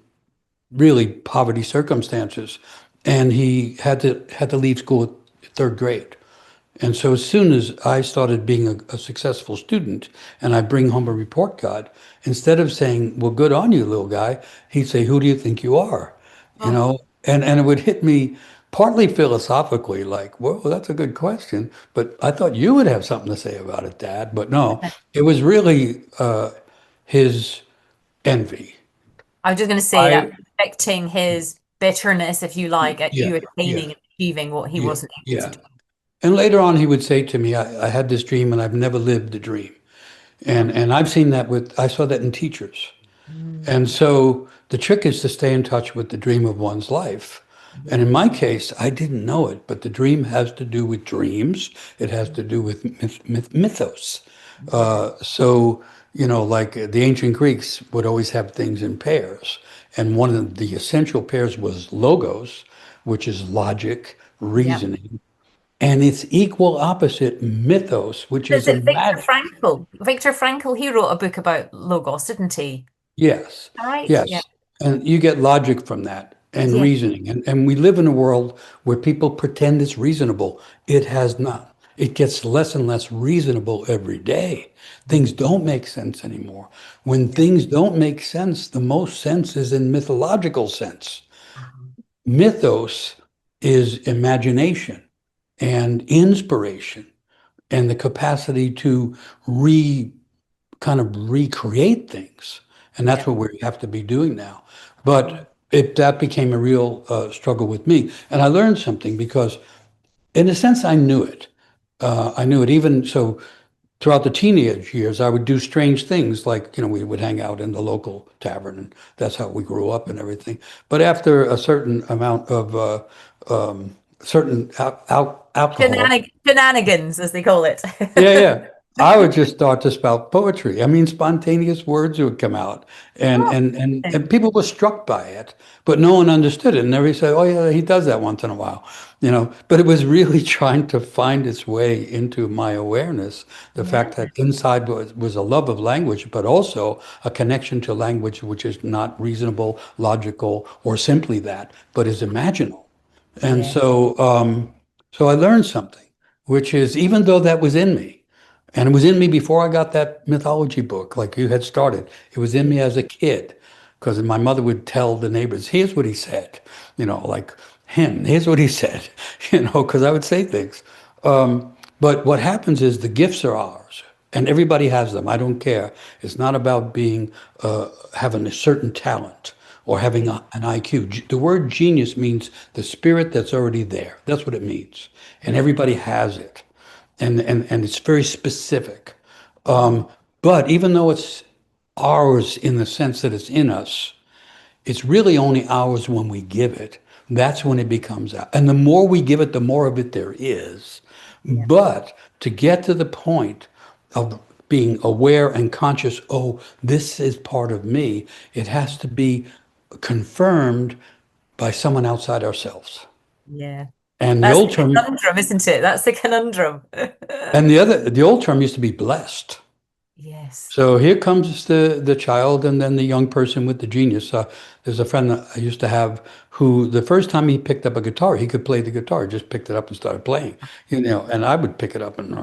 Speaker 3: really poverty circumstances. And he had to leave school at third grade. And so as soon as I started being a successful student and I bring home a report card, instead of saying, "Well, good on you, little guy," he'd say, "Who do you think you are?" You
Speaker 2: Oh.
Speaker 3: know, and it would hit me partly philosophically, like, "Well, that's a good question, but I thought you would have something to say about it, Dad." But no, it was really his envy.
Speaker 2: I was just going to say that
Speaker 3: I,
Speaker 2: projecting his bitterness, if you like, at
Speaker 3: yeah,
Speaker 2: you
Speaker 3: yeah,
Speaker 2: attaining and achieving what he
Speaker 3: yeah,
Speaker 2: wasn't able to
Speaker 3: yeah.
Speaker 2: do.
Speaker 3: And later on, he would say to me, I had this dream and I've never lived the dream.
Speaker 2: Uh-huh.
Speaker 3: And I saw that in teachers.
Speaker 2: Mm.
Speaker 3: And so the trick is to stay in touch with the dream of one's life. And
Speaker 2: Yeah.
Speaker 3: in my case, I didn't know it, but the dream has to do with dreams. It has to do with mythos.
Speaker 2: Yeah.
Speaker 3: Like the ancient Greeks would always have things in pairs. And one of the essential pairs was logos, which is logic,
Speaker 2: Yeah.
Speaker 3: reasoning, and its equal opposite, mythos, which
Speaker 2: Is
Speaker 3: is
Speaker 2: it Viktor
Speaker 3: imagine.
Speaker 2: Frankl? Viktor Frankl, he wrote a book about Logos, didn't he?
Speaker 3: Yes,
Speaker 2: All right. Yeah.
Speaker 3: yes. And you get logic from that and
Speaker 2: Yeah.
Speaker 3: reasoning. And we live in a world where people pretend it's reasonable. It has not. It gets less and less reasonable every day. Things don't make sense anymore. When
Speaker 2: Yeah.
Speaker 3: things don't make sense, the most sense is in mythological sense.
Speaker 2: Um,
Speaker 3: Mythos is imagination and inspiration and the capacity to re kind of recreate things. And that's
Speaker 2: Yeah.
Speaker 3: what we have to be doing now.
Speaker 2: Mm.
Speaker 3: But that became a real struggle with me. And I learned something because, in a sense, I knew it. I knew it even so throughout the teenage years, I wod do strange things like, we would hang out in the local tavern and that's how we grew up and everything. But after a certain amount of certain alcohol,
Speaker 2: Shenanigans, as they call it.
Speaker 3: yeah, yeah. I would just start to spout poetry. I mean, spontaneous words would come out, and
Speaker 2: Oh,
Speaker 3: and and and people were struck by it, but no one understood it. And everybody said, "Oh yeah, he does that once in a while." But it was really trying to find its way into my awareness. The
Speaker 2: yeah.
Speaker 3: fact that inside was a love of language, but also a connection to language which is not reasonable, logical, or simply that, but is imaginal. And
Speaker 2: Yeah.
Speaker 3: so I learned something, which is even though that was in me, and it was in me before I got that mythology book, like you had started, it was in
Speaker 2: Yeah.
Speaker 3: me as a kid, because my mother would tell the neighbors, "Here's what he said," like him. Here's what he said, because I would say things. But what happens is the gifts are ours, and everybody has them. I don't care. It's not about being having a certain talent or having
Speaker 2: Yeah.
Speaker 3: an IQ. The word genius means the spirit that's already there. That's what it means, and
Speaker 2: Yeah.
Speaker 3: everybody has it, and it's very specific.
Speaker 2: Mhm.
Speaker 3: But even though it's ours in the sense that it's in us, it's really only ours when we give it. That's when it becomes out. And the more we give it, the more of it there is.
Speaker 2: Yeah.
Speaker 3: But to get to the point of being aware and conscious, oh, this is part of me, it has to be confirmed by someone outside ourselves.
Speaker 2: Yeah.
Speaker 3: And the
Speaker 2: That's
Speaker 3: old
Speaker 2: the
Speaker 3: term,
Speaker 2: conundrum, isn't it? That's the conundrum.
Speaker 3: the old term used to be blessed.
Speaker 2: Yes.
Speaker 3: So here comes the child and then the young person with the genius. There's a friend that I used to have who the first time he picked up a guitar, he could play the guitar, just picked it up and started playing, and I would pick it up and,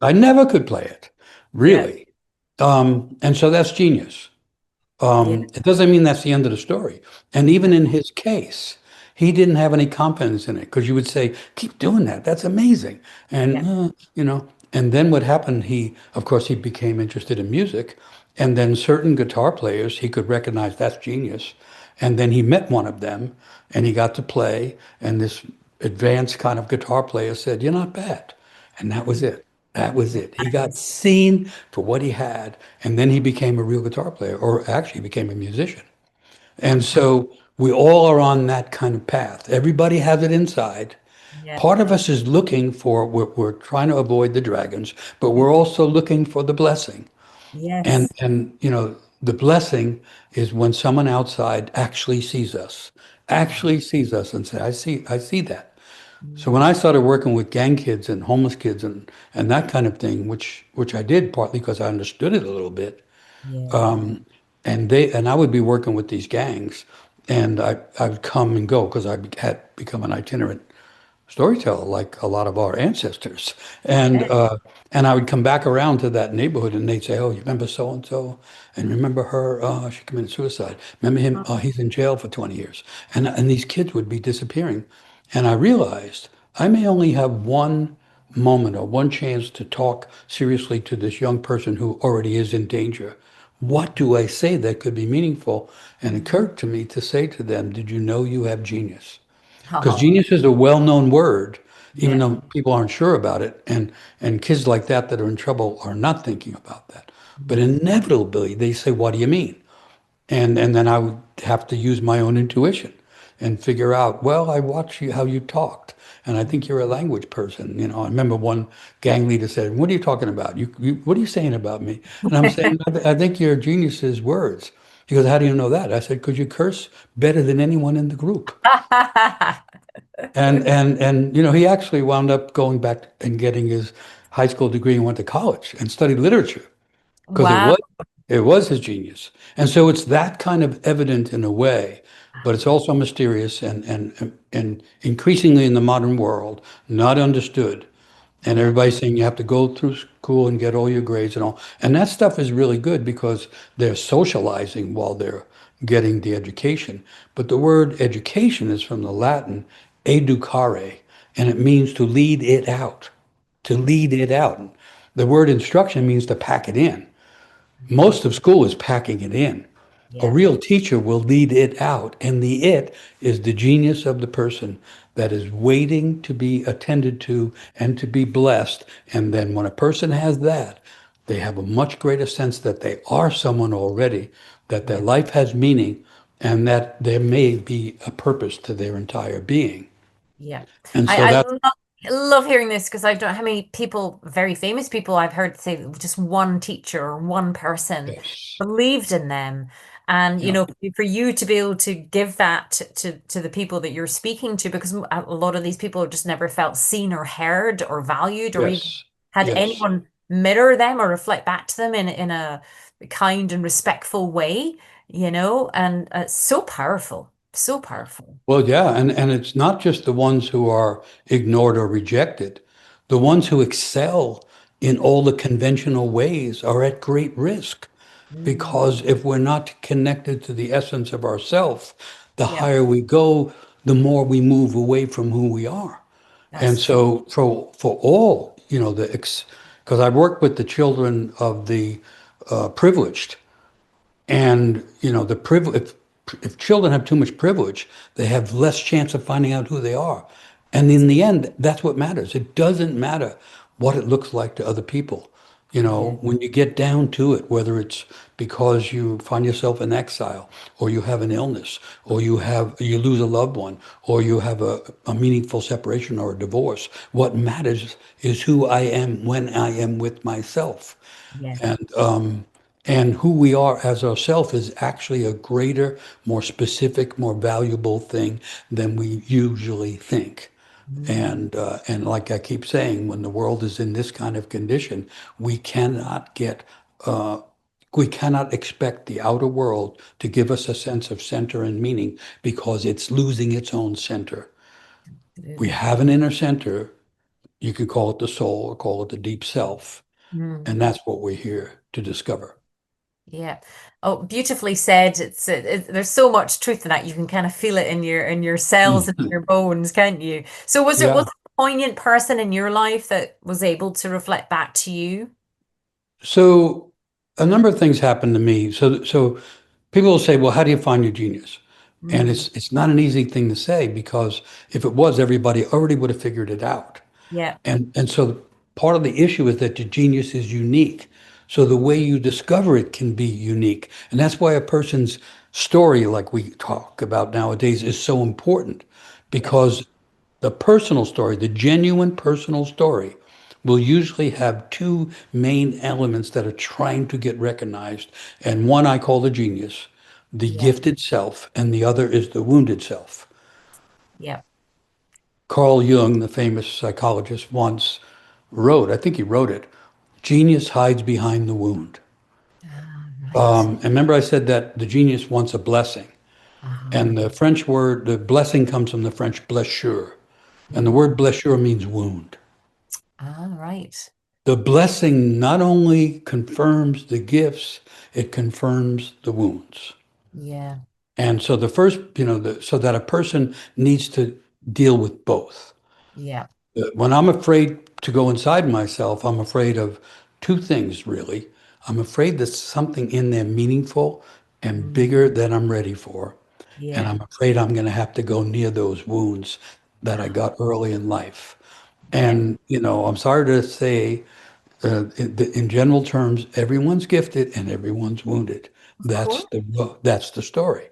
Speaker 3: I never could play it,
Speaker 2: Yeah.
Speaker 3: really. And so that's genius.
Speaker 2: Yeah.
Speaker 3: It doesn't mean that's the end of the story. And even
Speaker 2: No.
Speaker 3: in his case, he didn't have any confidence in it because you would say, keep doing that. That's amazing.
Speaker 2: Yeah.
Speaker 3: And, and then what happened, of course, he became interested in music. And then certain guitar players, he could recognize that's genius. And then he met one of them and he got to play. And this advanced kind of guitar player said, you're not bad. And that was it. That was it. He got
Speaker 2: Nice.
Speaker 3: seen for what he had, and then he became a real guitar player, or actually became a musician. And
Speaker 2: Fantastic.
Speaker 3: so we all are on that kind of path. Everybody has it inside.
Speaker 2: Yeah.
Speaker 3: Part of us is looking for, we're trying to avoid the dragons, but
Speaker 2: Yeah.
Speaker 3: we're also looking for the blessing. And,
Speaker 2: Yes.
Speaker 3: and, you know, the blessing is when someone outside
Speaker 2: Yeah.
Speaker 3: actually sees us and say, I see that. So
Speaker 2: Mm.
Speaker 3: when I started working with gang kids and homeless kids and that kind of thing, which I did partly because I understood it a little bit,
Speaker 2: Yeah.
Speaker 3: and I would be working with these gangs, and I would come and go because had become an itinerant storyteller like a lot of our ancestors, and
Speaker 2: Yeah.
Speaker 3: uh, and I would come back around to that neighborhood, and they'd say, "Oh, you remember so and so, and remember her? Oh, she committed suicide. Remember him? Oh,
Speaker 2: Oh,
Speaker 3: he's in jail for 20 years." And these kids would be disappearing, and I realized I may only have one moment or one chance to talk seriously to this young person who already is in danger. What do I say that could be meaningful? And it
Speaker 2: mm.
Speaker 3: occurred to me to say to them, "Did you know you have genius?" Because
Speaker 2: Oh,
Speaker 3: genius is a well-known word, even
Speaker 2: yeah.
Speaker 3: though people aren't sure about it, and kids like that are in trouble are not thinking about that. But
Speaker 2: Mm.
Speaker 3: inevitably, they say, "What do you mean?" And then I would have to use my own intuition and figure out, well, I watch you how you talked, and I think you're a language person. I remember one gang leader said, "What are you talking about? What are you saying about me?" And I'm saying, I think your genius is words." He goes, "How do you know that?" I said, "Because you curse better than anyone in the group." And he actually wound up going back and getting his high school degree and went to college and studied literature because
Speaker 2: Wow.
Speaker 3: it was his genius. And so it's that kind of evident in a way, but it's also mysterious and increasingly in the modern world, not understood. And
Speaker 2: Yeah.
Speaker 3: everybody's saying you have to go through school and get all your grades and all. And that stuff is really good because they're socializing while they're getting the education. But the word education is from the Latin educare, and it means to lead it out, to lead it out. The word instruction means to pack it in.
Speaker 2: Mhm.
Speaker 3: Most of school is packing it in. A
Speaker 2: Yeah.
Speaker 3: real teacher will lead it out, and the it is the genius of the person that is waiting to be attended to and to be blessed. And then when a person has that, they have a much greater sense that they are someone already, that their
Speaker 2: Yeah.
Speaker 3: life has meaning, and that there may be a purpose to their entire being.
Speaker 2: Yeah.
Speaker 3: And
Speaker 2: I,
Speaker 3: so
Speaker 2: I
Speaker 3: that,
Speaker 2: love hearing this because I don't know how many people, very famous people, I've heard say just one teacher or one person
Speaker 3: yes,
Speaker 2: believed in them. And,
Speaker 3: yeah,
Speaker 2: for you to be able to give that to the people that you're speaking to, because a lot of these people just never felt seen or heard or valued or even
Speaker 3: yes,
Speaker 2: had
Speaker 3: yes.
Speaker 2: anyone mirror them or reflect back to them in a kind and respectful way, and it's so powerful, so powerful.
Speaker 3: Well, yeah, and it's not just the ones who are ignored or rejected. The ones who excel in all the conventional ways are at great risk
Speaker 2: Mm.
Speaker 3: because if we're not connected to the essence of ourself, the
Speaker 2: Yeah.
Speaker 3: higher we go, the more we move away from who we are. And
Speaker 2: That's true.
Speaker 3: so for all, because I work with the children of the privileged, and the privilege, if children have too much privilege, they have less chance of finding out who they are. And in the end, that's what matters. It doesn't matter what it looks like to other people.
Speaker 2: Yeah.
Speaker 3: When you get down to it, whether it's because you find yourself in exile, or you have an illness, or you lose a loved one, or you have a meaningful separation or a divorce, what matters is who I am when I am with myself.
Speaker 2: Yeah.
Speaker 3: And who we are as ourselves is actually a greater, more specific, more valuable thing than we usually think.
Speaker 2: Mm.
Speaker 3: And like I keep saying, when the world is in this kind of condition, we cannot get we cannot expect the outer world to give us a sense of center and meaning because it's losing its own center. We
Speaker 2: Absolutely.
Speaker 3: have an inner center. You can call it the soul or call it the deep self.
Speaker 2: Mm.
Speaker 3: And that's what we're here to discover.
Speaker 2: Yeah. Oh, beautifully said. There's so much truth in that. You can kind of feel it in your cells and in your bones, can't you? So was
Speaker 3: Yeah.
Speaker 2: it a poignant person in your life that was able to reflect back to you?
Speaker 3: So a number of things happened to me. So people will say, well, how do you find your genius? And
Speaker 2: Mm.
Speaker 3: it's not an easy thing to say because if it was, everybody already would have figured it out.
Speaker 2: Yeah.
Speaker 3: And so part of the issue is that your genius is unique. So the way you discover it can be unique. And that's why a person's story, like we talk about nowadays, is so important
Speaker 2: Yeah.
Speaker 3: because the personal story, the genuine personal story, will usually have two main elements that are trying to get recognized. And one I call the genius, the
Speaker 2: Yeah.
Speaker 3: gifted self, and the other is the wounded self.
Speaker 2: Yeah.
Speaker 3: Carl Jung, the famous psychologist, once wrote, I think he wrote it, genius hides behind the wound.
Speaker 2: Ah, right.
Speaker 3: And remember I said that the genius wants a blessing.
Speaker 2: Uh-huh.
Speaker 3: And the French word, the blessing comes from the French blessure. And the
Speaker 2: Mm.
Speaker 3: word blessure means wound.
Speaker 2: Ah, right.
Speaker 3: The blessing not only confirms the gifts, it confirms the wounds.
Speaker 2: Yeah.
Speaker 3: And so the first, so that a person needs to deal with both.
Speaker 2: Yeah.
Speaker 3: When I'm afraid to go inside myself, I'm afraid of two things, really. I'm afraid there's something in there meaningful and
Speaker 2: Mm.
Speaker 3: bigger than I'm ready for. And
Speaker 2: Yeah.
Speaker 3: I'm afraid I'm going to have to go near those wounds that I
Speaker 2: Ah,
Speaker 3: got early in life.
Speaker 2: yeah.
Speaker 3: And, I'm sorry to say, in general terms, everyone's gifted and everyone's wounded.
Speaker 2: Of course.
Speaker 3: That's the story.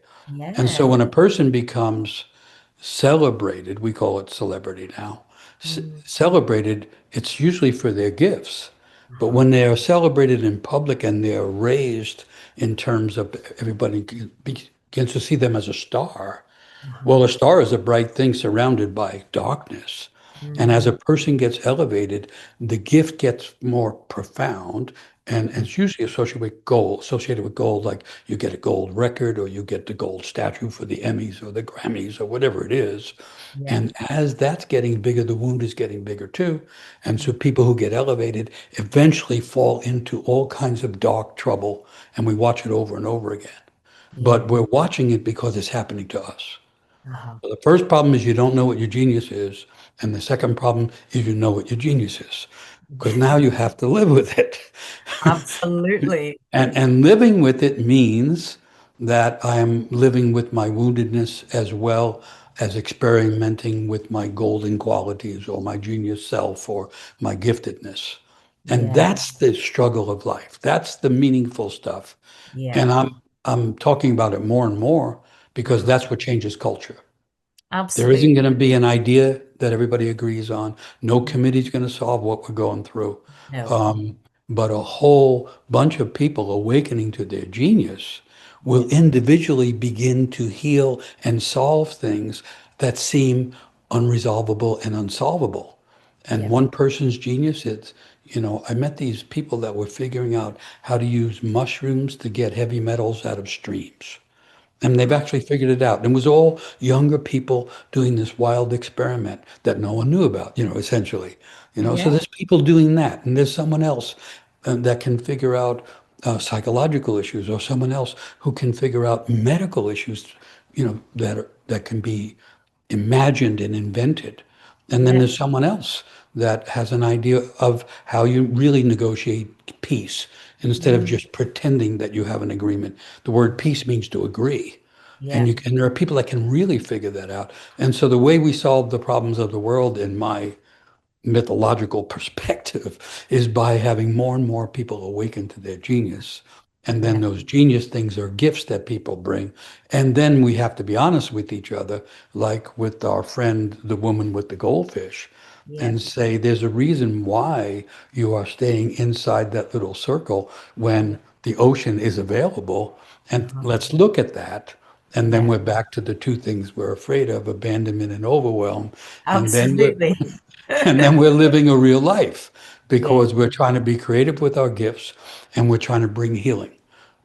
Speaker 3: And so
Speaker 2: Yeah.
Speaker 3: when a person becomes celebrated, we call it celebrity now,
Speaker 2: Mm.
Speaker 3: celebrated, it's usually for their gifts. But
Speaker 2: Uh-huh.
Speaker 3: when they are celebrated in public and they are raised in terms of everybody begins to see them as a star, well,
Speaker 2: Uh-huh.
Speaker 3: a star is a bright thing surrounded by darkness. And as
Speaker 2: Mm.
Speaker 3: a person gets elevated, the gift gets more profound. And it's usually associated with gold, like you get a gold record or you get the gold statue for the Emmys or the Grammys or whatever it is.
Speaker 2: Yeah.
Speaker 3: And as that's getting bigger, the wound is getting bigger too. And so people who get elevated eventually fall into all kinds of dark trouble. And we watch it over and over again. But
Speaker 2: Yeah.
Speaker 3: we're watching it because it's happening to us.
Speaker 2: Uh-huh.
Speaker 3: So the first problem is you don't know what your genius is. And the second problem is you know what your genius is. Because now you have to live with it.
Speaker 2: Absolutely.
Speaker 3: And living with it means that I am living with my woundedness as well as experimenting with my golden qualities or my genius self or my giftedness. And
Speaker 2: Yeah.
Speaker 3: that's the struggle of life. That's the meaningful stuff.
Speaker 2: Yeah.
Speaker 3: And I'm talking about it more and more because
Speaker 2: Uh-huh.
Speaker 3: that's what changes culture. There isn't
Speaker 2: Absolutely.
Speaker 3: going to be an idea that everybody agrees on. No
Speaker 2: Mm.
Speaker 3: committee's going to solve what we're going through.
Speaker 2: No.
Speaker 3: Um, but a whole bunch of people awakening to their genius will
Speaker 2: Yeah.
Speaker 3: individually begin to heal and solve things that seem unresolvable and unsolvable. And
Speaker 2: Yeah.
Speaker 3: one person's genius is, I met these people that were figuring out how to use mushrooms to get heavy metals out of streams. And they've
Speaker 2: Ah,
Speaker 3: actually figured it out. And it was all younger people doing this wild experiment that no one knew about, essentially. So
Speaker 2: yeah.
Speaker 3: there's people doing that. And there's someone else that can figure out psychological issues, or someone else who can figure out medical issues, that can be imagined and invented. And then
Speaker 2: Yeah.
Speaker 3: there's someone else that has an idea of how you really negotiate peace instead of
Speaker 2: Mm.
Speaker 3: just pretending that you have an agreement. The word peace means to agree. And
Speaker 2: Yeah.
Speaker 3: you and there are people that can really figure that out. And so the way we solve the problems of the world, in my mythological perspective, is by having more and more people awaken to their genius. And then
Speaker 2: Yeah.
Speaker 3: those genius things are gifts that people bring. And then we have to be honest with each other, like with our friend, the woman with the goldfish,
Speaker 2: Yeah.
Speaker 3: and say, there's a reason why you are staying inside that little circle
Speaker 2: Yeah.
Speaker 3: when the ocean is available. And
Speaker 2: Uh-huh.
Speaker 3: let's look at that. And then
Speaker 2: Yeah.
Speaker 3: we're back to the two things we're afraid of, abandonment and overwhelm. And then we're
Speaker 2: Absolutely.
Speaker 3: and then we're living a real life
Speaker 2: Yeah.
Speaker 3: because we're trying to be creative with our gifts and we're trying to bring healing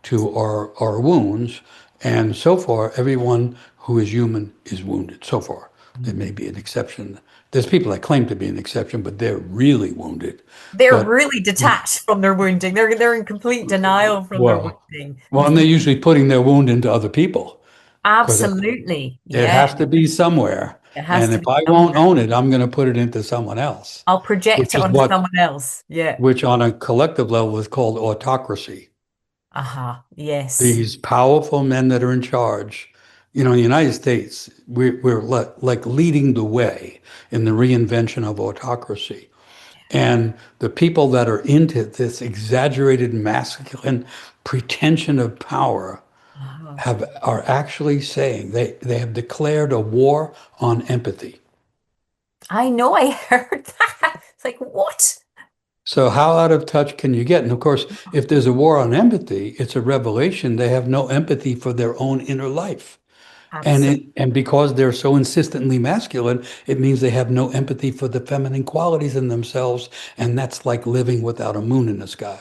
Speaker 3: to our wounds. And so far, everyone who is human is wounded. So far, there may
Speaker 2: Mhm.
Speaker 3: be an exception. There's people that claim to be an exception, but they're really wounded.
Speaker 2: They're
Speaker 3: But
Speaker 2: really detached from their wounding. They're in complete denial from their
Speaker 3: well,
Speaker 2: wounding.
Speaker 3: and they're usually putting their wound into other people because
Speaker 2: Absolutely.
Speaker 3: it
Speaker 2: Yeah.
Speaker 3: has to be somewhere.
Speaker 2: It has
Speaker 3: And
Speaker 2: to
Speaker 3: if
Speaker 2: be
Speaker 3: I won't
Speaker 2: somewhere.
Speaker 3: own it, I'm going to put it into someone else,
Speaker 2: I'll project
Speaker 3: which
Speaker 2: it
Speaker 3: is
Speaker 2: onto
Speaker 3: what
Speaker 2: someone else. Yeah.
Speaker 3: which on a collective level is called autocracy.
Speaker 2: Aha. Yes.
Speaker 3: These powerful men that are in charge, in the United States, we're like leading the way in the reinvention of autocracy. And the people that are into this exaggerated masculine pretension of power
Speaker 2: Uh-huh.
Speaker 3: are actually saying they have declared a war on empathy.
Speaker 2: I know I heard that. It's like, what?
Speaker 3: So how out of touch can you get? And of course, if there's a war on empathy, it's a revelation they have no empathy for their own inner life.
Speaker 2: Absolutely.
Speaker 3: And because they're so insistently masculine, it means they have no empathy for the feminine qualities in themselves. And that's like living without a moon in the sky.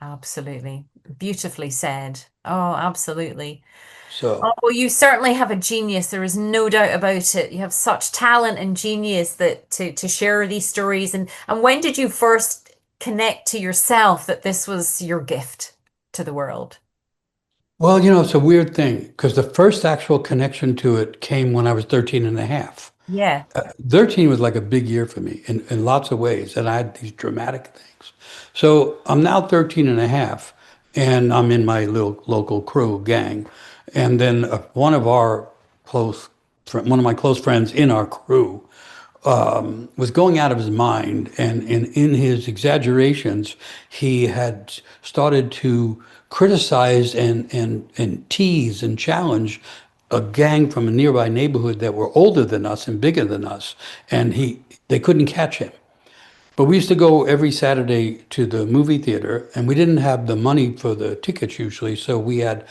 Speaker 2: Absolutely. Beautifully said. Oh, absolutely. Oh,
Speaker 3: So,
Speaker 2: well, you certainly have a genius. There is no doubt about it. You have such talent and genius that to share these stories. And when did you first connect to yourself that this was your gift to the world?
Speaker 3: well, it's a weird thing because the first actual connection to it came when I was 13 and a half.
Speaker 2: Yeah.
Speaker 3: 13 was like a big year for me in lots of ways, and I had these dramatic things. So I'm now 13 and a half, and I'm in my little local crew gang. And then one of my close friends in our crew was going out of his mind, and in his exaggerations, he had started to criticize and tease and challenge a gang from a nearby neighborhood that were older than us and bigger than us, and they couldn't catch him. But we used to go every Saturday to the movie theater, and we didn't have the money for the tickets usually, so we had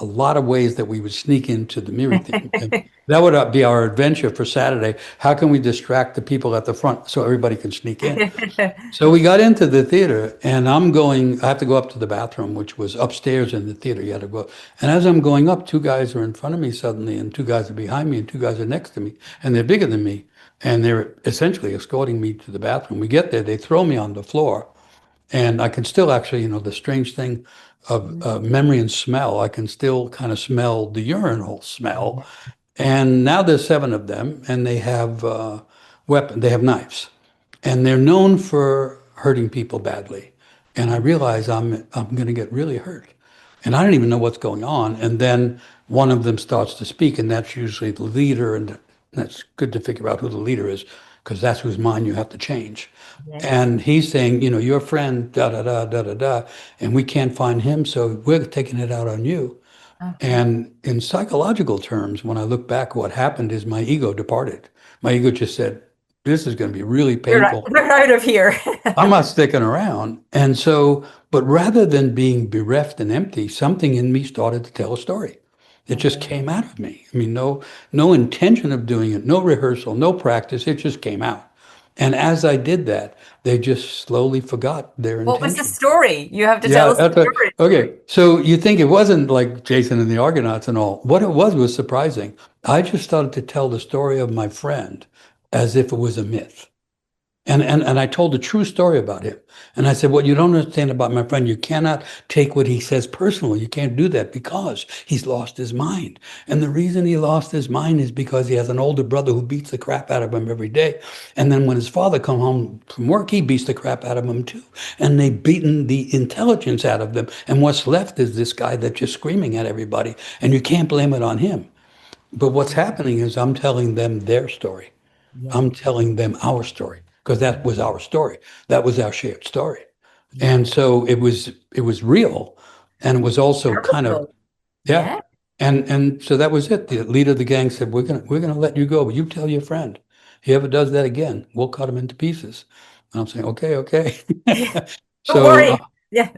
Speaker 3: a lot of ways that we would sneak into the movie theater. And that would be our adventure for Saturday. How can we distract the people at the front so everybody can sneak in? So we got into the theater, and I have to go up to the bathroom, which was upstairs in the theater. You had to go up. And as I'm going up, two guys are in front of me suddenly, and two guys are behind me, and two guys are next to me, and they're bigger than me. And they're essentially escorting me to the bathroom. We get there, they throw me on the floor, and I can still actually, the strange thing of memory and smell, I can still kind of smell the urinal smell. And now there's seven of them, and they have they have knives, and they're known for hurting people badly. And I realize I'm going to get really hurt, and I don't even know what's going on. And then one of them starts to speak, and that's usually the leader, and that's good to figure out who the leader is because that's whose mind you have to change.
Speaker 2: Yes.
Speaker 3: And he's saying, your friend, da da da da da da, and we can't find him, so we're taking it out on you.
Speaker 2: Okay.
Speaker 3: And in psychological terms, when I look back, what happened is my ego departed. My ego just said, this is going to be really painful.
Speaker 2: We're out of here.
Speaker 3: I'm not sticking around. And so, but rather than being bereft and empty, something in me started to tell a story. It just
Speaker 2: Mhm.
Speaker 3: came out of me. I mean, no intention of doing it, no rehearsal, no practice. It just came out. And as I did that, they just slowly forgot their
Speaker 2: What was the
Speaker 3: intention.
Speaker 2: story? You have to tell
Speaker 3: Yeah,
Speaker 2: us the
Speaker 3: that's right.
Speaker 2: story.
Speaker 3: Okay. So you think it wasn't like Jason and the Argonauts and all. What it was surprising. I just started to tell the story of my friend as if it was a myth. And I told a true story about him. And I said, what you don't understand about my friend, you cannot take what he says personally. You can't do that because he's lost his mind. And the reason he lost his mind is because he has an older brother who beats the crap out of him every day. And then when his father come home from work, he beats the crap out of him too. And they've beaten the intelligence out of them. And what's left is this guy that's just screaming at everybody. And you can't blame it on him. But what's
Speaker 2: Yeah.
Speaker 3: happening is I'm telling them their story.
Speaker 2: Yeah.
Speaker 3: I'm telling them our story because that was our story. That was our shared story. And
Speaker 2: Yeah.
Speaker 3: so it was real and it was also kind of,
Speaker 2: Powerful.
Speaker 3: yeah.
Speaker 2: Yeah.
Speaker 3: And so that was it. The leader of the gang said, we're gonna let you go, but you tell your friend. He ever does that again, we'll cut him into pieces. And I'm saying, okay, okay.
Speaker 2: Yeah. Don't
Speaker 3: So
Speaker 2: worry. Yeah.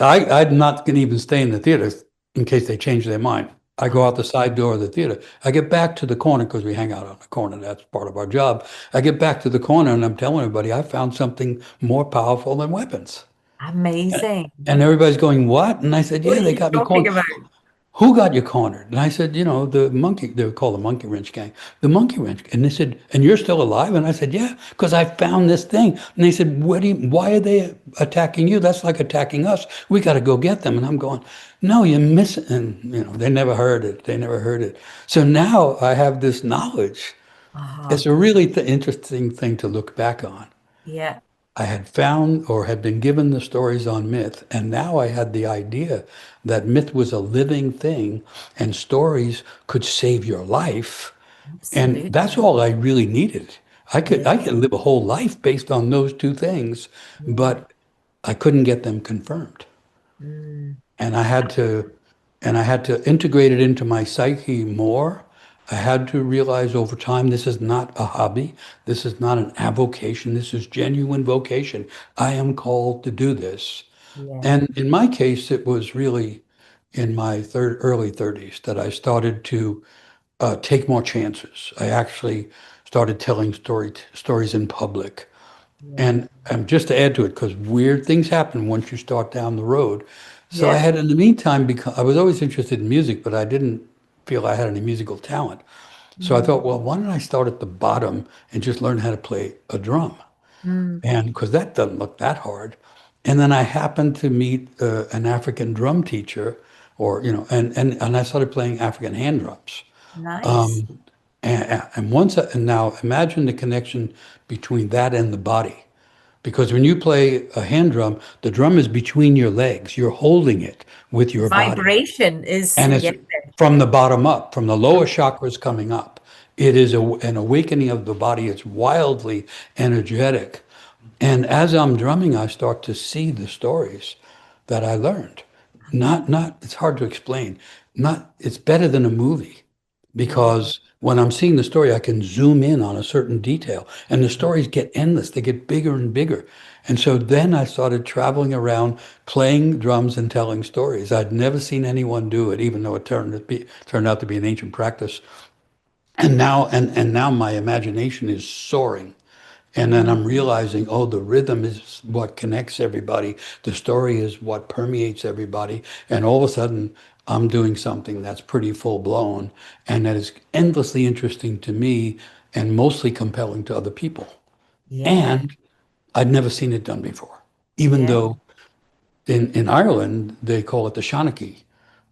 Speaker 3: I'm not going to even stay in the theater in case they change their mind. I go out
Speaker 2: Uh-huh.
Speaker 3: the side door of the theater. I get back to the corner because we hang out on the corner. That's part of our job. I get back to the corner and I'm telling everybody I found something more powerful than weapons.
Speaker 2: Amazing.
Speaker 3: And everybody's going, what? And I said,
Speaker 2: What
Speaker 3: yeah,
Speaker 2: are
Speaker 3: they
Speaker 2: you
Speaker 3: got me
Speaker 2: talking
Speaker 3: cornered.
Speaker 2: about?
Speaker 3: Who got you cornered? And I said, the monkey, they were called the monkey wrench gang, the monkey wrench. And they said, and you're still alive? And I said, yeah, because I found this thing. And they said, why are they attacking you? That's like attacking us. We got to go get them. And I'm going, no, you're missing. And, they never heard it. They never heard it. So now I have this knowledge.
Speaker 2: Uh-huh.
Speaker 3: It's a really interesting thing to look back on.
Speaker 2: Yeah.
Speaker 3: I had found or had been given the stories on myth, and now I had the idea that myth was a living thing and stories could save your life. And that's
Speaker 2: Absolutely.
Speaker 3: all I really needed. I could
Speaker 2: Yeah.
Speaker 3: live a whole life based on those two things,
Speaker 2: Yeah.
Speaker 3: but I couldn't get them confirmed.
Speaker 2: Mm.
Speaker 3: And I had to and I had to integrate it into my psyche more. I had to realize over time this is not a hobby. This is not an avocation. This is genuine vocation. I am called to do this.
Speaker 2: Yeah.
Speaker 3: And in my case, it was really in my early 30s that I started to take more chances. I actually started telling stories in public.
Speaker 2: Yeah.
Speaker 3: And just to add to it, because weird things happen once you start down the road. So I
Speaker 2: Yeah.
Speaker 3: had, in the meantime, because I was always interested in music, but I didn't feel I had any musical talent. So I
Speaker 2: Mm.
Speaker 3: thought, well, why don't I start at the bottom and just learn how to play a drum?
Speaker 2: Mm.
Speaker 3: And because that doesn't look that hard. And then I happened to meet an African drum teacher, and I started playing African hand drums.
Speaker 2: Nice.
Speaker 3: And now imagine the connection between that and the body. Because when you play a hand drum, the drum is between your legs. You're holding it with your body.
Speaker 2: Vibration is,
Speaker 3: And it's
Speaker 2: yeah.
Speaker 3: from the bottom up, from the lower chakras coming up. It is an awakening of the body. It's wildly energetic. And as I'm drumming, I start to see the stories that I learned. It's hard to explain. It's better than a movie
Speaker 2: Yeah.
Speaker 3: because when I'm seeing the story, I can zoom in on a certain detail and the stories get endless. They get bigger and bigger. And so then I started traveling around playing drums and telling stories. I'd never seen anyone do it, even though it turned out to be an ancient practice. And now my imagination is soaring. And then
Speaker 2: Mm.
Speaker 3: I'm realizing, oh, the rhythm is what connects everybody. The story is what permeates everybody. And all of a sudden, I'm doing something that's pretty full blown and that is endlessly interesting to me and mostly compelling to other people.
Speaker 2: Yeah.
Speaker 3: And I'd never seen it done before, even
Speaker 2: Yeah.
Speaker 3: though in Ireland, they call it the Shanachie,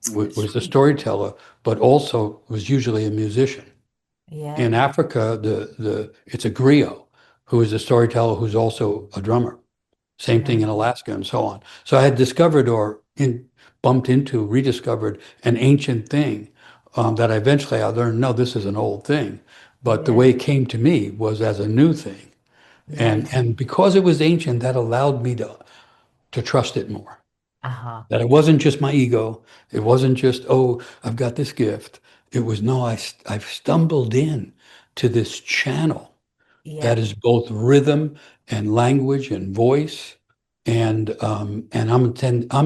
Speaker 2: That's
Speaker 3: was the
Speaker 2: right.
Speaker 3: storyteller, but also was usually a musician.
Speaker 2: Yeah.
Speaker 3: In Africa, it's a griot who is a storyteller who's also a drummer. Same thing
Speaker 2: Nice.
Speaker 3: in Alaska and so on. So I had discovered bumped into, rediscovered an ancient thing that I learned, no, this is an old thing. But the
Speaker 2: Yeah.
Speaker 3: way it came to me was as a new thing. And
Speaker 2: Nice.
Speaker 3: and because it was ancient, that allowed me to trust it more.
Speaker 2: Uh-huh.
Speaker 3: That it wasn't just my ego. It wasn't just, oh, I've got this gift. It was, no, I've stumbled in to this channel
Speaker 2: Yeah.
Speaker 3: that is both rhythm and language and voice. And I'm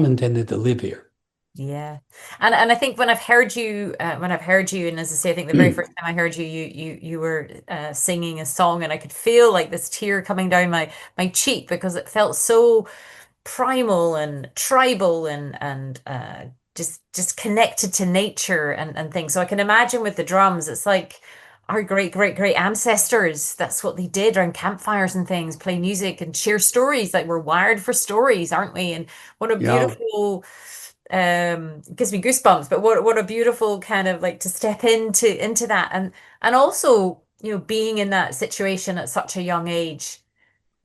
Speaker 3: intended to live here.
Speaker 2: Yeah. And I think when I've heard you, and as I say, I think the very first time I heard you, you were singing a song, and I could feel like this tear coming down my cheek because it felt so primal and tribal and just connected to nature and things. So I can imagine with the drums, it's like our great ancestors, that's what they did around campfires and things, play music and share stories. Like we're wired for stories, aren't we? And what a
Speaker 3: Yeah.
Speaker 2: beautiful it gives me goosebumps, but what a beautiful kind of like to step into that and also, being in that situation at such a young age,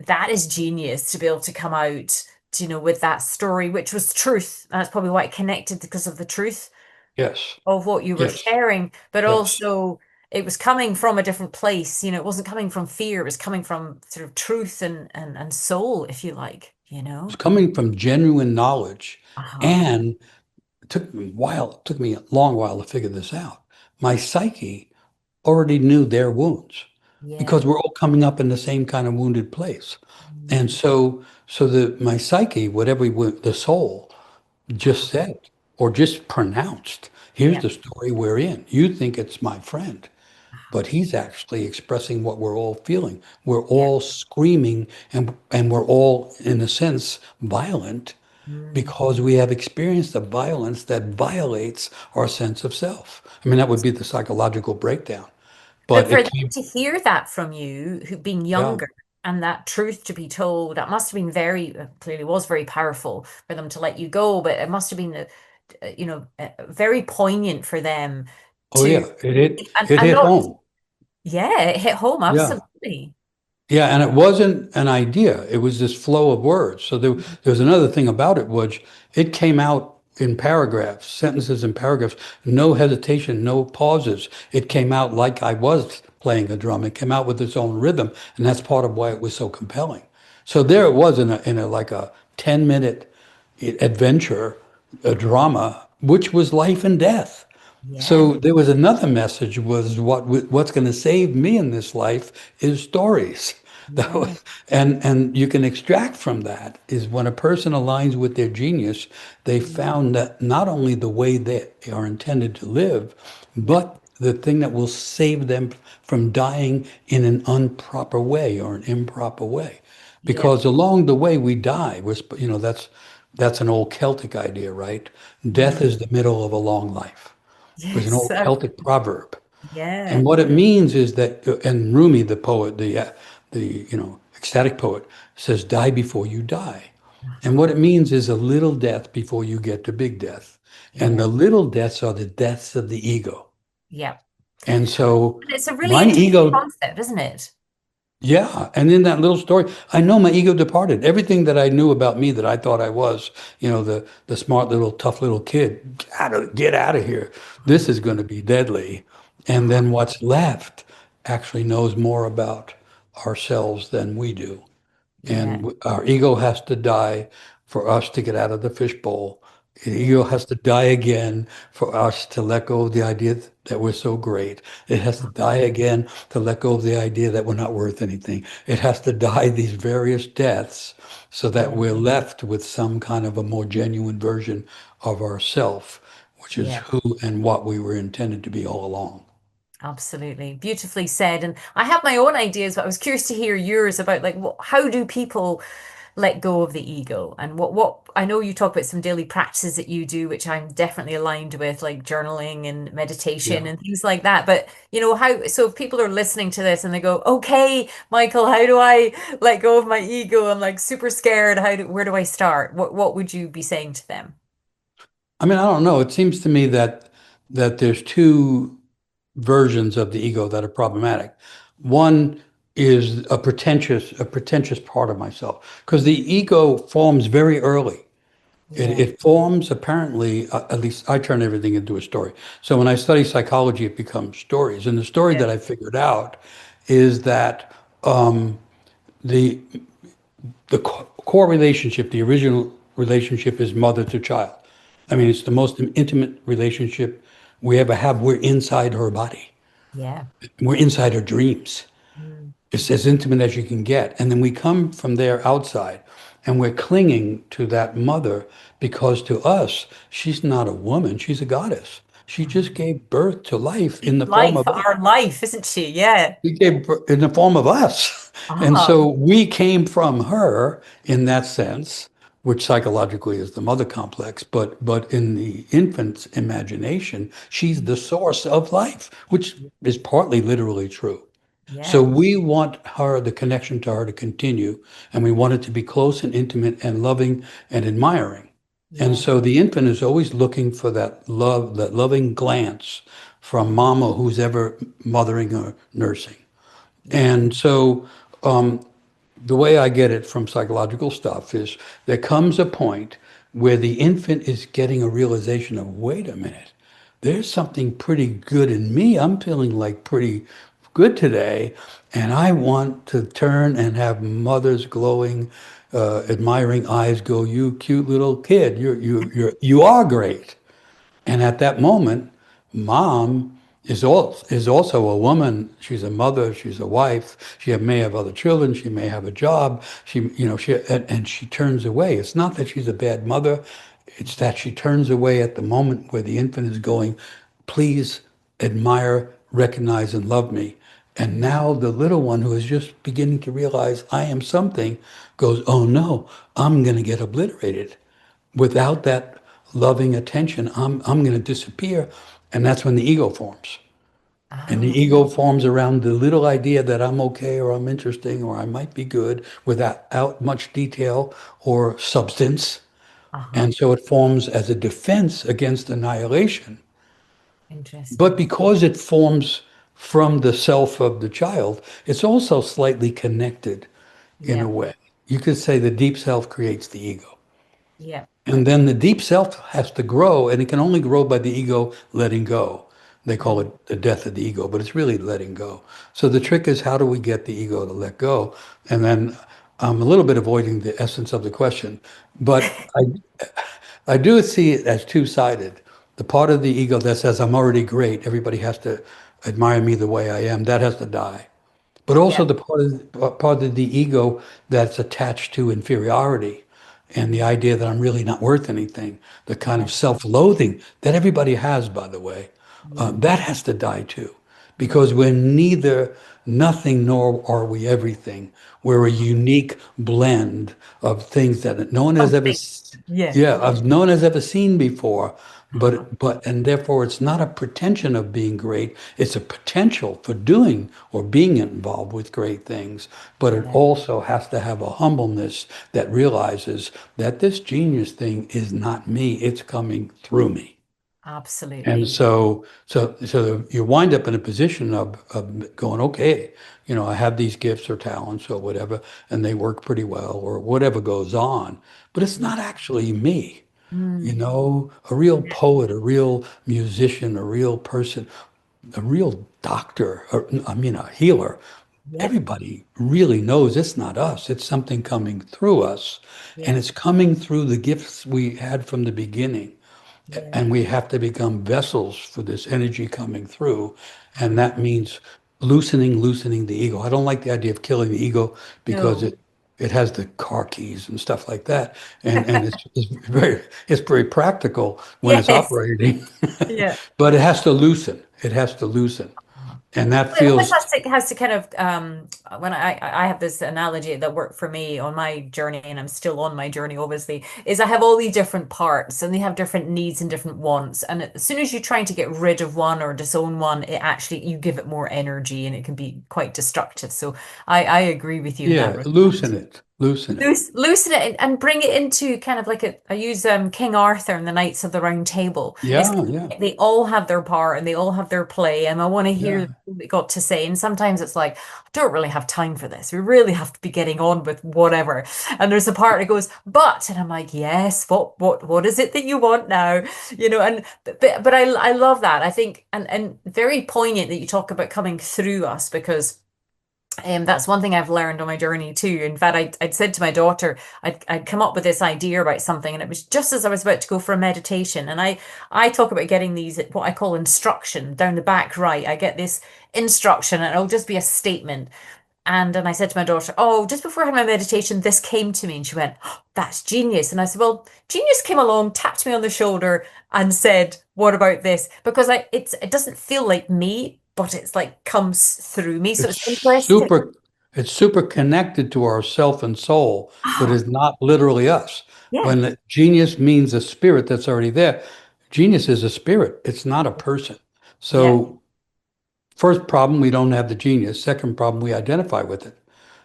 Speaker 2: that is genius to be able to come out, with that story, which was truth. That's probably why it connected because of the truth
Speaker 3: Yes.
Speaker 2: of what you were
Speaker 3: Yes.
Speaker 2: sharing, but
Speaker 3: Yes.
Speaker 2: also it was coming from a different place. It wasn't coming from fear, it was coming from sort of truth and soul, if you like,
Speaker 3: It's coming from genuine knowledge.
Speaker 2: Uh-huh.
Speaker 3: And it took me a long while to figure this out. My psyche already knew their wounds
Speaker 2: Yeah.
Speaker 3: because we're all coming up in the same kind of wounded place. And
Speaker 2: Mm.
Speaker 3: so my psyche, whatever the soul just
Speaker 2: Uh-huh.
Speaker 3: said or just pronounced, here's
Speaker 2: Yeah.
Speaker 3: the story we're in. You think it's my friend,
Speaker 2: Uh-huh.
Speaker 3: but he's actually expressing what we're all feeling. We're
Speaker 2: Yeah.
Speaker 3: all screaming and we're all, in a sense, violent
Speaker 2: Mm.
Speaker 3: because we have experienced a violence that violates our sense of self. I mean, that would be the psychological breakdown.
Speaker 2: But
Speaker 3: But
Speaker 2: for
Speaker 3: it
Speaker 2: them
Speaker 3: came,
Speaker 2: to hear that from you, who being
Speaker 3: yeah.
Speaker 2: younger, and that truth to be told, that must have been very, clearly was very powerful for them to let you go, but it must have been, very poignant for them
Speaker 3: Oh
Speaker 2: to,
Speaker 3: yeah, it
Speaker 2: and
Speaker 3: hit
Speaker 2: not,
Speaker 3: home.
Speaker 2: yeah, it hit home,
Speaker 3: Yeah.
Speaker 2: absolutely.
Speaker 3: Yeah, and it wasn't an idea. It was this flow of words. So there was another thing about it, was it came out in paragraphs, sentences and paragraphs, no hesitation, no pauses. It came out like I was playing a drum. It came out with its own rhythm, and that's part of why it was so compelling. So there it was in a like a 10-minute adventure, a drama, which was life and death.
Speaker 2: Yeah,
Speaker 3: So there was another message, was what's going to save me in this life is stories. That
Speaker 2: yeah,
Speaker 3: was, and you can extract from that is when a person aligns with their genius, they
Speaker 2: mm,
Speaker 3: found that not only the way they are intended to live,
Speaker 2: yeah,
Speaker 3: but the thing that will save them from dying in an improper way or an improper way.
Speaker 2: yeah,
Speaker 3: Because along the way we die. That's an old Celtic idea, right?
Speaker 2: mm,
Speaker 3: Death is the middle of a long life. It was an
Speaker 2: yes,
Speaker 3: old Celtic proverb. And
Speaker 2: yeah,
Speaker 3: what it means is that, and Rumi, the poet, the ecstatic poet, says, "Die before you die." And
Speaker 2: uh-huh,
Speaker 3: what it means is a little death before you get to big death. And
Speaker 2: yeah,
Speaker 3: the little deaths are the deaths of the ego.
Speaker 2: yeah.
Speaker 3: And so
Speaker 2: And it's a really
Speaker 3: my
Speaker 2: interesting
Speaker 3: ego,
Speaker 2: concept, isn't it?
Speaker 3: yeah. And in that little story, I know my ego departed. Everything that I knew about me that I thought I was, the smart little, tough little kid, get out of here. This is going to be deadly. And
Speaker 2: Uh-huh,
Speaker 3: then what's left actually knows more about ourselves than we do.
Speaker 2: yeah,
Speaker 3: And our ego has to die for us to get out of the fishbowl. The
Speaker 2: yeah,
Speaker 3: ego has to die again for us to let go of the idea that we're so great. It has to die again to let go of the idea that we're not worth anything. It has to die these various deaths so that
Speaker 2: yeah,
Speaker 3: we're left with some kind of a more genuine version of ourself, which is
Speaker 2: yeah.
Speaker 3: who and what we were intended to be all along.
Speaker 2: Absolutely. Beautifully said. And I have my own ideas, but I was curious to hear yours about like how do people let go of the ego? And what I know you talk about some daily practices that you do, which I'm definitely aligned with, like journaling and meditation
Speaker 3: Yeah.
Speaker 2: and things like that. But how so if people are listening to this and they go, okay, Michael, how do I let go of my ego? I'm like super scared. Where do I start? What would you be saying to them?
Speaker 3: I mean, I don't know. It seems to me that there's two versions of the ego that are problematic. One is a pretentious part of myself, because the ego forms very early. It,
Speaker 2: Yeah,
Speaker 3: it forms apparently, at least I turn everything into a story. So when I study psychology, it becomes stories. And the story
Speaker 2: yeah,
Speaker 3: that I figured out is that the the core relationship, the original relationship, is mother to child. I mean, it's the most intimate relationship we ever have. We're inside her body.
Speaker 2: yeah.
Speaker 3: We're inside her dreams.
Speaker 2: Mm.
Speaker 3: It's as intimate as you can get. And then we come from there outside and we're clinging to that mother because to us, she's not a woman, she's a goddess. She just gave birth to life in the form
Speaker 2: Life,
Speaker 3: of us.
Speaker 2: our life, isn't she? Yeah.
Speaker 3: She gave birth in the form of us. And
Speaker 2: Ah,
Speaker 3: so we came from her in that sense. which psychologically is the mother complex, but in the infant's imagination, she's the source of life, which is partly literally true. So
Speaker 2: Yeah.
Speaker 3: we want her, the connection to her to continue, and we want it to be close and intimate and loving and admiring. And
Speaker 2: Yeah.
Speaker 3: so the infant is always looking for that love, that loving glance from mama who's ever mothering or nursing.
Speaker 2: Yeah.
Speaker 3: And so the way I get it from psychological stuff is there comes a point where the infant is getting a realization of, wait a minute, there's something pretty good in me. I'm feeling like pretty good today. And I want to turn and have mother's glowing, admiring eyes go, you cute little kid. You are great. And at that moment, mom is also a woman. She's a mother. She's a wife. She may have other children. She may have a job. And she turns away. It's not that she's a bad mother. It's that she turns away at the moment where the infant is going, please admire, recognize, and love me. And
Speaker 2: Mm.
Speaker 3: now the little one who is just beginning to realize I am something goes, oh no, I'm going to get obliterated. Without that loving attention, I'm going to disappear. And that's when the ego forms. And the
Speaker 2: Ah.
Speaker 3: ego forms around the little idea that I'm okay or I'm interesting or I might be good without much detail or substance.
Speaker 2: Uh-huh.
Speaker 3: And so it forms as a defense against annihilation. But
Speaker 2: Interesting.
Speaker 3: because it forms from the self of the child, it's also slightly connected in a
Speaker 2: Yeah.
Speaker 3: way. You could say the deep self creates the ego.
Speaker 2: Yeah.
Speaker 3: And then the deep self has to grow, and it can only grow by the ego letting go. They call
Speaker 2: Mm.
Speaker 3: it the death of the ego, but it's really letting go. So the trick is, how do we get the ego to let go? And then I'm a little bit avoiding the essence of the question, but I do see it as two-sided. The part of the ego that says I'm already great, everybody has to admire me the way I am, that has to die. But
Speaker 2: Yeah.
Speaker 3: also the part of the ego that's attached to inferiority and the idea that I'm really not worth anything, the kind
Speaker 2: Yeah.
Speaker 3: of self-loathing that everybody has, by the way,
Speaker 2: Yeah.
Speaker 3: that has to die too,
Speaker 2: Yeah.
Speaker 3: because we're neither nothing nor are we everything. We're a unique blend of things that no one has ever,
Speaker 2: Something. Yeah.
Speaker 3: yeah, no one has ever seen before.
Speaker 2: Uh-huh.
Speaker 3: And therefore it's not a pretension of being great. It's a potential for doing or being involved with great things. But it
Speaker 2: Yeah.
Speaker 3: also has to have a humbleness that realizes that this genius thing is not me. It's coming through me. And
Speaker 2: Absolutely.
Speaker 3: so you wind up in a position of going, okay, I have these gifts or talents or whatever, and they work pretty well or whatever goes on, but it's
Speaker 2: Yeah.
Speaker 3: not actually me.
Speaker 2: Mm.
Speaker 3: A real poet, a real musician, a real person, a real doctor, or, I mean, a healer.
Speaker 2: Yeah.
Speaker 3: Everybody really knows it's not us. It's something coming through us, and
Speaker 2: Yeah.
Speaker 3: it's coming through the gifts we had from the beginning.
Speaker 2: Yeah.
Speaker 3: And we have to become vessels for this energy coming through. And
Speaker 2: Uh-huh.
Speaker 3: that means loosening the ego. I don't like the idea of killing the ego because
Speaker 2: No.
Speaker 3: it has the car keys and stuff like that. And it's very practical when it's
Speaker 2: Yes.
Speaker 3: operating,
Speaker 2: Yeah.
Speaker 3: but it has to loosen. It has to loosen. And that
Speaker 2: Well, it almost
Speaker 3: feels,
Speaker 2: has to kind of when I have this analogy that worked for me on my journey, and I'm still on my journey, obviously, is I have all these different parts and they have different needs and different wants. And as soon as you're trying to get rid of one or disown one, it actually you give it more energy and it can be quite destructive. So I agree with you in that
Speaker 3: yeah,
Speaker 2: respect.
Speaker 3: loosen it.
Speaker 2: Loosen it and bring it into kind of like I use King Arthur and the Knights of the Round Table. It's
Speaker 3: Yeah, yeah,
Speaker 2: they all have their part and they all have their play, and I want to hear
Speaker 3: yeah.
Speaker 2: what they got to say. And sometimes it's like, I don't really have time for this. We really have to be getting on with whatever. And there's a part that goes, but, and I'm like, yes, what is it that you want now? And but I love that. I think and very poignant that you talk about coming through us because. That's one thing I've learned on my journey too. In fact, I'd said to my daughter, I'd come up with this idea about something, and it was just as I was about to go for a meditation. And I talk about getting these, what I call instruction down the back right. I get this instruction, and it'll just be a statement. And I said to my daughter, oh, just before I had my meditation, this came to me. And she went, oh, that's genius. And I said, well, genius came along, tapped me on the shoulder and said, what about this? Because it doesn't feel like me, but it's like comes through me. So
Speaker 3: It's
Speaker 2: it's interesting.
Speaker 3: super. It's super connected to our self and soul, but
Speaker 2: Oh,
Speaker 3: is not literally us.
Speaker 2: yeah.
Speaker 3: When genius means a spirit that's already there, genius is a spirit. It's not a person.
Speaker 2: Yeah.
Speaker 3: So first problem, we don't have the genius. Second problem, we identify with it.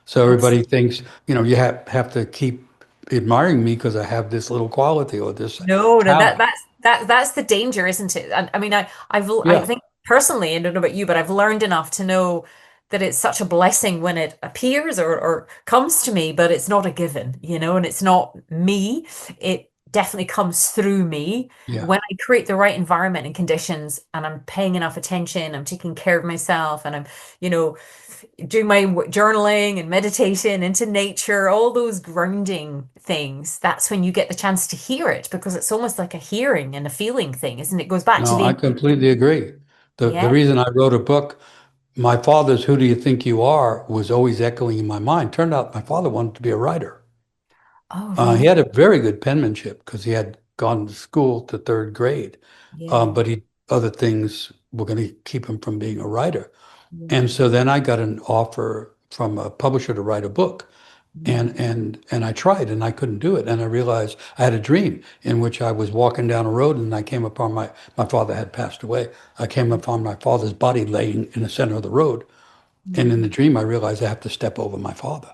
Speaker 3: So
Speaker 2: Absolutely.
Speaker 3: everybody thinks, you have to keep admiring me because I have this little quality or this
Speaker 2: No, no,
Speaker 3: talent.
Speaker 2: that's the danger, isn't it? And I mean, I
Speaker 3: Yeah.
Speaker 2: think personally, I don't know about you, but I've learned enough to know that it's such a blessing when it appears or comes to me, but it's not a given, and it's not me. It definitely comes through me
Speaker 3: Yeah.
Speaker 2: when I create the right environment and conditions, and I'm paying enough attention, I'm taking care of myself, and I'm, you know, doing my journaling and meditation into nature, all those grounding things, that's when you get the chance to hear it because it's almost like a hearing and a feeling thing, isn't it? It goes back to
Speaker 3: No,
Speaker 2: the
Speaker 3: I completely agree. The
Speaker 2: yeah.
Speaker 3: reason I wrote a book, my father's "Who Do You Think You Are" was always echoing in my mind. Turned out my father wanted to be a writer.
Speaker 2: Oh,
Speaker 3: He
Speaker 2: really?
Speaker 3: had a very good penmanship because he had gone to school to third grade,
Speaker 2: Yeah.
Speaker 3: but he other things were going to keep him from being a writer.
Speaker 2: Yeah.
Speaker 3: And so then I got an offer from a publisher to write a book.
Speaker 2: Mm.
Speaker 3: And I tried and I couldn't do it. And I realized I had a dream in which I was walking down a road and I came upon my father had passed away. I came upon my father's body laying in the center of the road. And in the
Speaker 2: Mm.
Speaker 3: dream, I realized I have to step over my father.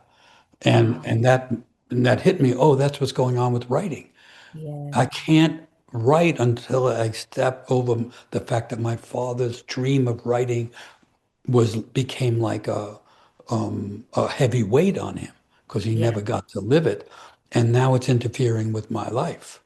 Speaker 3: And
Speaker 2: Wow.
Speaker 3: and that and that hit me. Oh, that's what's going on with writing.
Speaker 2: Yeah.
Speaker 3: I can't write until I step over the fact that my father's dream of writing was became like a heavy weight on him because he
Speaker 2: Yeah.
Speaker 3: never got to live it, and now it's interfering with my life.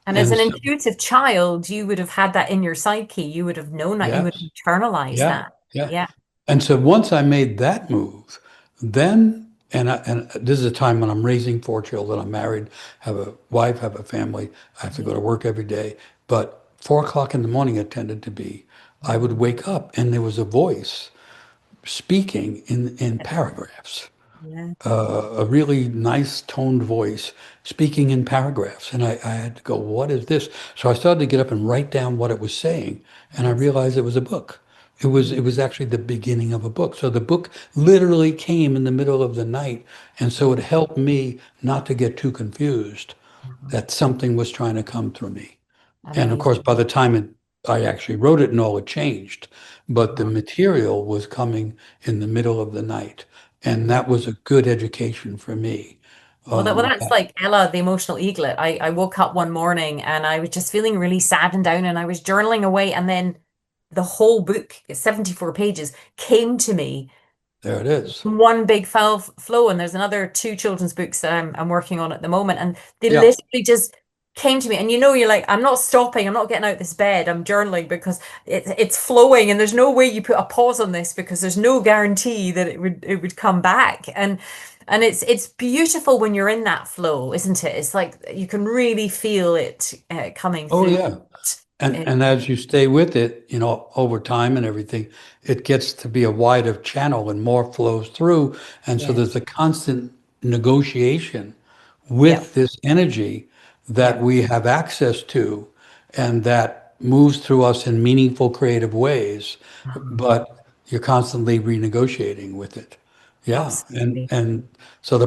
Speaker 2: And as
Speaker 3: And
Speaker 2: an
Speaker 3: so,
Speaker 2: intuitive child, you would have had that in your psyche. You would have known that. You would have
Speaker 3: yes,
Speaker 2: internalized
Speaker 3: yeah,
Speaker 2: that.
Speaker 3: yeah.
Speaker 2: Yeah.
Speaker 3: And so once I made that move, then and this is a time when I'm raising four children. I'm married, have a wife, have a family. I have to go
Speaker 2: Yeah.
Speaker 3: to work every day. But 4 o'clock in the morning, it tended to be. I would
Speaker 2: Mm.
Speaker 3: wake up and there was a voice speaking in paragraphs.
Speaker 2: Yeah.
Speaker 3: A really nice toned voice speaking in paragraphs. And I had to go, what is this? So I started to get up and write down what it was saying. And I
Speaker 2: Yes.
Speaker 3: realized it was a book. It was
Speaker 2: Mm.
Speaker 3: it was actually the beginning of a book. So the book literally came in the middle of the night. And so it helped me not to get too confused
Speaker 2: Uh-huh.
Speaker 3: that something was trying to come through me. And of course,
Speaker 2: Amazing.
Speaker 3: by the time I actually wrote it and all, it changed. But the
Speaker 2: Uh-huh.
Speaker 3: material was coming in the middle of the night. And
Speaker 2: Yeah.
Speaker 3: that was a good education for me.
Speaker 2: Well,
Speaker 3: Um,
Speaker 2: that's like Ella, the emotional eaglet. I woke up one morning and I was just feeling really sad and down, and I was journaling away, and then the whole book, 74 pages, came to me
Speaker 3: there it is.
Speaker 2: one big flow. And there's another two children's books that I'm working on at the moment, and they
Speaker 3: Yeah.
Speaker 2: literally just came to me. And you're like, I'm not stopping, I'm not getting out this bed, I'm journaling because it's flowing, and there's no way you put a pause on this because there's no guarantee that it would come back. And it's beautiful when you're in that flow, isn't it? It's like you can really feel it coming
Speaker 3: Oh,
Speaker 2: through.
Speaker 3: yeah. And
Speaker 2: It,
Speaker 3: and as you stay with it, over time and everything, it gets to be a wider channel and more flows through. And so
Speaker 2: yeah,
Speaker 3: there's a constant negotiation
Speaker 2: yeah,
Speaker 3: with this energy that
Speaker 2: yeah.
Speaker 3: we have access to and that moves through us in meaningful, creative ways.
Speaker 2: Uh-huh.
Speaker 3: But you're constantly renegotiating with it. Yeah. And
Speaker 2: Absolutely.
Speaker 3: and so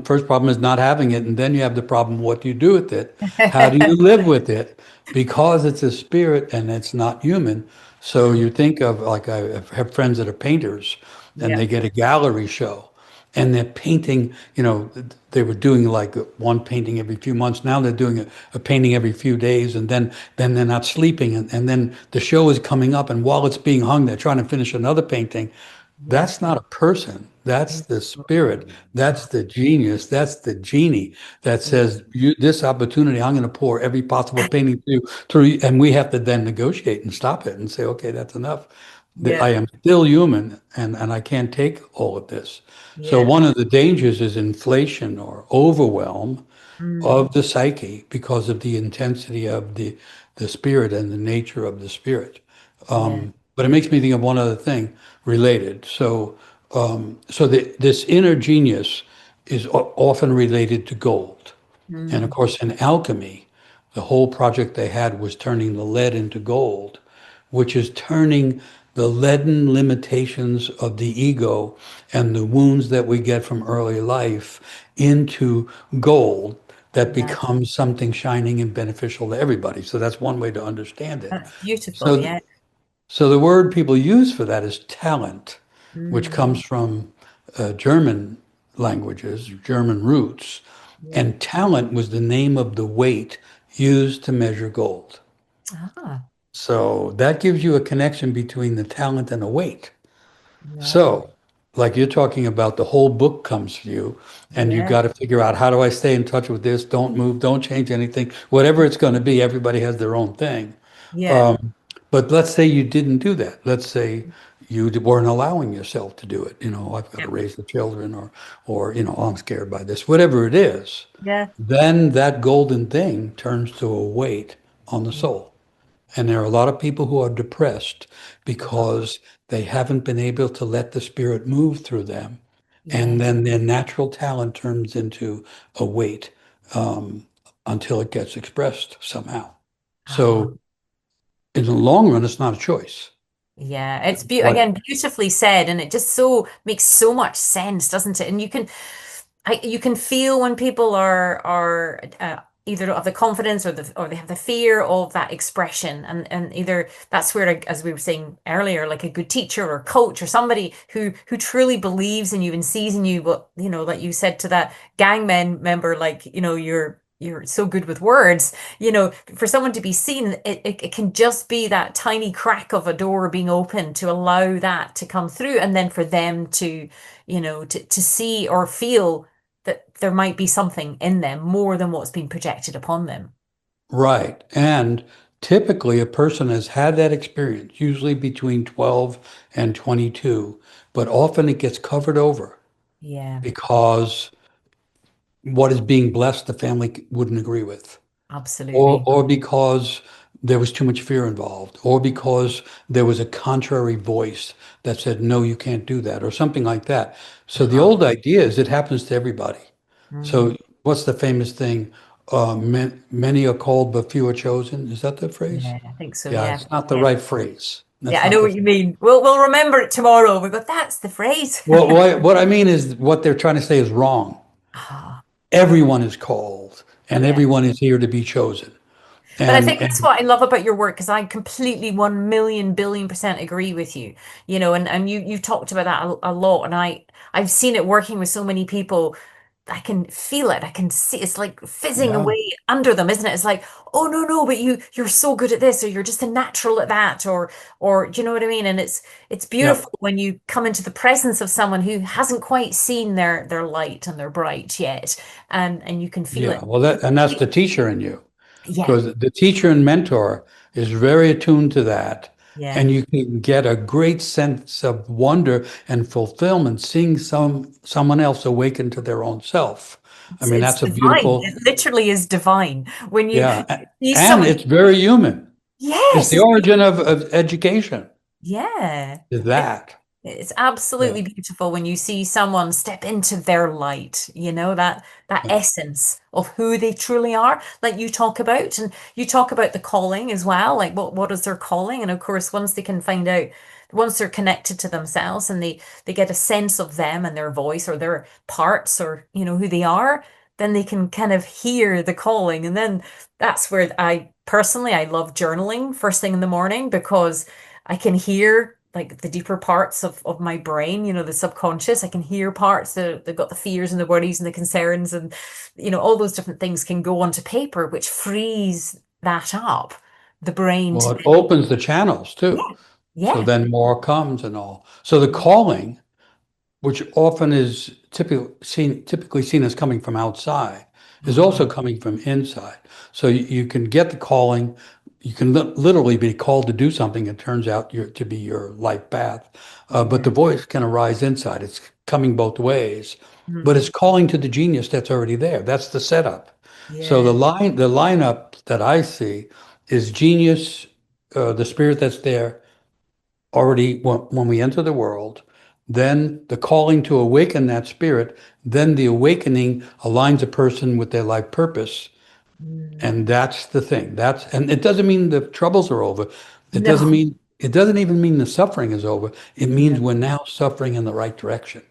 Speaker 3: first problem is not having it, and then you have the problem, what do you do with it? How do you live with it? Because it's a spirit and it's not human. So
Speaker 2: Yeah,
Speaker 3: you think of, like, I have friends that are painters and
Speaker 2: yeah,
Speaker 3: they get a gallery show and they're painting, they were doing like one painting every few months. Now they're doing a painting every few days, and then they're not sleeping. And then the show is coming up, and while it's being hung, they're trying to finish another painting.
Speaker 2: yeah.
Speaker 3: That's not a person. That's the spirit. That's
Speaker 2: Uh-huh.
Speaker 3: the genius. That's the genie that
Speaker 2: Yeah,
Speaker 3: says, this opportunity, I'm going to pour every possible painting through you. And we have to then negotiate and stop it and say, okay, that's enough. I
Speaker 2: yeah,
Speaker 3: am still human, and I can't take all of this. So
Speaker 2: yeah.
Speaker 3: one of the dangers is inflation or overwhelm
Speaker 2: Mm,
Speaker 3: of the psyche because of the intensity of the spirit and the nature of the spirit.
Speaker 2: yeah.
Speaker 3: But it makes me think of one other thing related. So this inner genius is often related to gold. And of
Speaker 2: Mm,
Speaker 3: course, in alchemy, the whole project they had was turning the lead into gold, which is turning the leaden limitations of the ego and the wounds that we get from early life into gold that
Speaker 2: Yeah.
Speaker 3: becomes something shining and beneficial to everybody. So that's one way to understand it.
Speaker 2: That's beautiful.
Speaker 3: So,
Speaker 2: Yeah.
Speaker 3: so the word people use for that is talent, which
Speaker 2: Mm,
Speaker 3: comes from German languages, German roots.
Speaker 2: yeah.
Speaker 3: And talent was the name of the weight used to measure gold.
Speaker 2: Ah,
Speaker 3: So that gives you a connection between the talent and the weight.
Speaker 2: yeah.
Speaker 3: So, like you're talking about, the whole book comes to you, and you
Speaker 2: Yeah.
Speaker 3: got to figure out, how do I stay in touch with this? Don't move, don't change anything. Whatever it's going to be, everybody has their own thing.
Speaker 2: Yeah.
Speaker 3: Um, but let's say you didn't do that. Let's say you weren't allowing yourself to do it. I've got
Speaker 2: Yeah.
Speaker 3: to raise the children, or oh, I'm scared by this. Whatever it is,
Speaker 2: Yeah.
Speaker 3: then that golden thing turns to a weight on the
Speaker 2: Mm,
Speaker 3: soul. And there are a lot of people who are depressed
Speaker 2: uh-huh.
Speaker 3: because they haven't been able to let the spirit move through them. And
Speaker 2: Yes.
Speaker 3: then their natural talent turns into a weight, um, until it gets expressed somehow.
Speaker 2: Uh-huh.
Speaker 3: So in the long run, it's not a choice.
Speaker 2: Yeah, it's be
Speaker 3: But
Speaker 2: again beautifully said, and it just so makes so much sense, doesn't it? And you can feel when people are either don't have the confidence or they have the fear of that expression, and either that's where, like, as we were saying earlier, like a good teacher or coach or somebody who truly believes in you and sees in you what like you said to that member, like you're so good with words, for someone to be seen, it can just be that tiny crack of a door being open to allow that to come through, and then for them to to see or feel that there might be something in them more than what's been projected upon them.
Speaker 3: right. And typically, a person has had that experience, usually between 12 and 22, but often it gets covered over
Speaker 2: Yeah,
Speaker 3: because what is being blessed, the family wouldn't agree with. or
Speaker 2: absolutely.
Speaker 3: or because there was too much fear involved, or because there was a contrary voice that said, no, you can't do that, or something like that. So the
Speaker 2: Uh-huh.
Speaker 3: old idea is it happens to everybody.
Speaker 2: Mm,
Speaker 3: So what's the famous thing? Many are called, but few are chosen. Is that the phrase?
Speaker 2: yeah, I think so.
Speaker 3: Yeah,
Speaker 2: Yeah,
Speaker 3: it's not the
Speaker 2: yeah,
Speaker 3: right phrase.
Speaker 2: yeah.
Speaker 3: That's
Speaker 2: I
Speaker 3: not
Speaker 2: know
Speaker 3: the.
Speaker 2: what you mean. We'll remember it tomorrow. We go, that's the phrase.
Speaker 3: Well, what I mean is what they're trying to say is wrong.
Speaker 2: Ah,
Speaker 3: Everyone is called, and
Speaker 2: yeah.
Speaker 3: everyone is here to be chosen.
Speaker 2: But I
Speaker 3: And
Speaker 2: think that's
Speaker 3: and
Speaker 2: what I love about your work, because I completely 1 million billion% agree with you. And you talked about that a lot, and I've seen it working with so many people. I can feel it. I can see it's like fizzing
Speaker 3: yeah,
Speaker 2: away under them, isn't it? It's like, oh no, but you're so good at this, or you're just a natural at that, or do you know what I mean? And it's
Speaker 3: yeah.
Speaker 2: beautiful when you come into the presence of someone who hasn't quite seen their light and their bright yet, and you can feel
Speaker 3: Yeah,
Speaker 2: it.
Speaker 3: well, that's the teacher in you,
Speaker 2: Yeah,
Speaker 3: because the teacher and mentor is very attuned to that,
Speaker 2: yeah.
Speaker 3: and you can get a great sense of wonder and fulfillment seeing someone else awaken to their own self. I mean,
Speaker 2: It's
Speaker 3: that's a
Speaker 2: divine.
Speaker 3: beautiful,
Speaker 2: It literally is divine when you
Speaker 3: yeah,
Speaker 2: see
Speaker 3: and
Speaker 2: someone.
Speaker 3: it's very human. It's
Speaker 2: Yes,
Speaker 3: the origin of education,
Speaker 2: yeah.
Speaker 3: is
Speaker 2: It,
Speaker 3: that.
Speaker 2: it's
Speaker 3: Yeah,
Speaker 2: absolutely beautiful when you see someone step into their light, that
Speaker 3: yeah.
Speaker 2: essence of who they truly are, like you talk about. And you talk about the calling as well, like what is their calling? And of course, once they can find out, once they're connected to themselves and they get a sense of them and their voice or their parts or who they are, then they can kind of hear the calling. And then that's where I love journaling first thing in the morning, because I can hear like the deeper parts of my brain, the subconscious. I can hear parts that they've got the fears and the worries and the concerns, and all those different things can go onto paper, which frees that up, the brain
Speaker 3: Well,
Speaker 2: to
Speaker 3: it opens the channels too.
Speaker 2: yeah,
Speaker 3: So
Speaker 2: yeah.
Speaker 3: then more comes and all. So the calling, which often is typically seen as coming from outside, is
Speaker 2: Uh-huh.
Speaker 3: also coming from inside. So you can get the calling, you can literally be called to do something. It turns out to be your life path, but
Speaker 2: Yeah.
Speaker 3: the voice can arise inside. It's coming both ways, but
Speaker 2: Mm.
Speaker 3: it's calling to the genius that's already there. That's the setup. So
Speaker 2: Yeah.
Speaker 3: the lineup that I see is genius, the spirit that's there already when we enter the world, then the calling to awaken that spirit, then the awakening aligns a person with their life purpose.
Speaker 2: Mm.
Speaker 3: And that's the thing. And it doesn't mean the troubles are over. It doesn't
Speaker 2: No.
Speaker 3: mean it doesn't even mean the suffering is over. It
Speaker 2: Yeah.
Speaker 3: means we're now suffering in the right direction.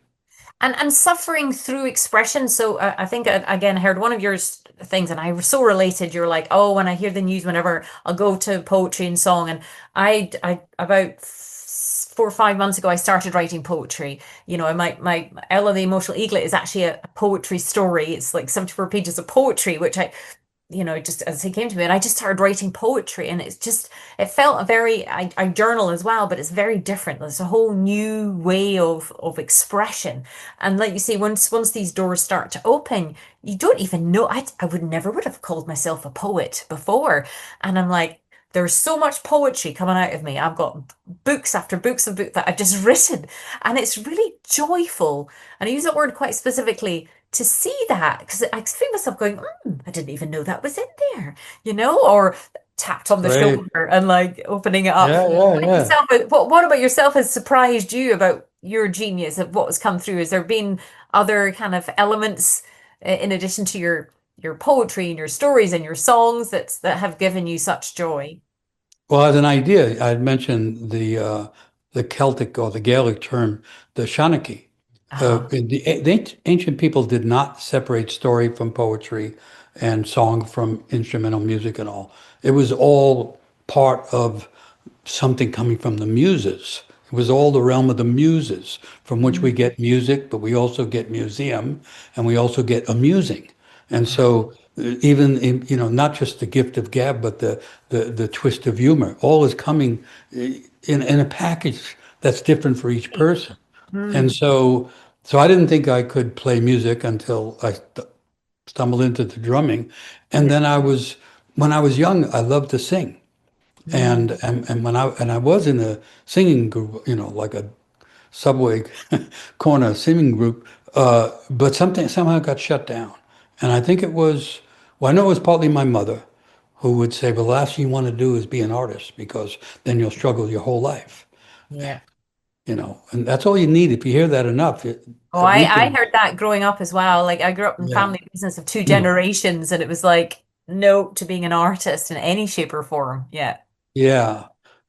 Speaker 2: And suffering through expression. So I think again, I heard one of your things, and I was so related. You're like, oh, when I hear the news, whenever I'll go to poetry and song, and I about 4 or 5 months ago, I started writing poetry. You know, my Ella the Emotional Eaglet is actually a poetry story. It's like 74 pages of poetry, which just as he came to me, and I just started writing poetry, and it felt a very, I journal as well, but it's very different. There's a whole new way of expression. And like you say, once these doors start to open, you don't even know. I would never have called myself a poet before. And I'm like, there's so much poetry coming out of me. I've got books after books of books that I've just written. And it's really joyful. And I use that word quite specifically to see that, because I feel myself going, I didn't even know that was in there, or tapped on the
Speaker 3: Great.
Speaker 2: shoulder and like opening it up.
Speaker 3: Yeah, yeah,
Speaker 2: Like
Speaker 3: yeah.
Speaker 2: yourself, what about yourself has surprised you about your genius of what has come through? Has there been other kind of elements in addition to your poetry and your stories and your songs that have given you such joy?
Speaker 3: Well, as an idea, I'd mentioned the Celtic or the Gaelic term, the Shanachie.
Speaker 2: Uh-huh.
Speaker 3: The ancient people did not separate story from poetry and song from instrumental music and all. It was all part of something coming from the muses. It was all the realm of the muses from which we
Speaker 2: Mm.
Speaker 3: get music, but we also get museum and we also get amusing. And so even in, not just the gift of gab, but the twist of humor, all is coming in a package that's different for each person. And
Speaker 2: Mm.
Speaker 3: so I didn't think I could play music until I stumbled into the drumming. And
Speaker 2: Yeah.
Speaker 3: then when I was young, I loved to sing.
Speaker 2: Mm.
Speaker 3: And when I was in a singing group, like a subway corner singing group, but something somehow got shut down. And I think it was, well, I know it was partly my mother who would say, "Well, the last thing you want to do is be an artist because then you'll struggle your whole life."
Speaker 2: Yeah.
Speaker 3: And that's all you need. If you hear that enough,
Speaker 2: Oh,
Speaker 3: a
Speaker 2: I
Speaker 3: weekend.
Speaker 2: heard that growing up as well. Like I grew up in
Speaker 3: Yeah.
Speaker 2: family business of two generations, and it was like no to being an artist in any shape or form. Yeah.
Speaker 3: Yeah.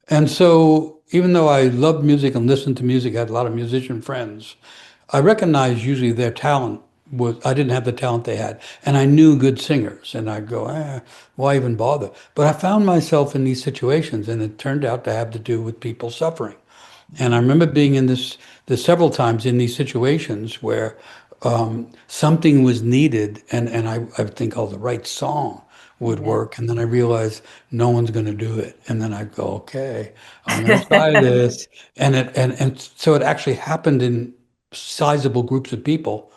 Speaker 3: And so even though I loved music and listened to music, I had a lot of musician friends. I recognized usually their talent was, I didn't have the talent they had. And I knew good singers. And I'd go, why even bother? But I found myself in these situations, and it turned out to have to do with people suffering. And I remember being in this several times in these situations where something was needed, and I would think, oh, the right song would
Speaker 2: Yeah.
Speaker 3: work. And then I realized no one's going to do it. And then I go, okay, I'm going to try this. And so it actually happened in sizable groups of people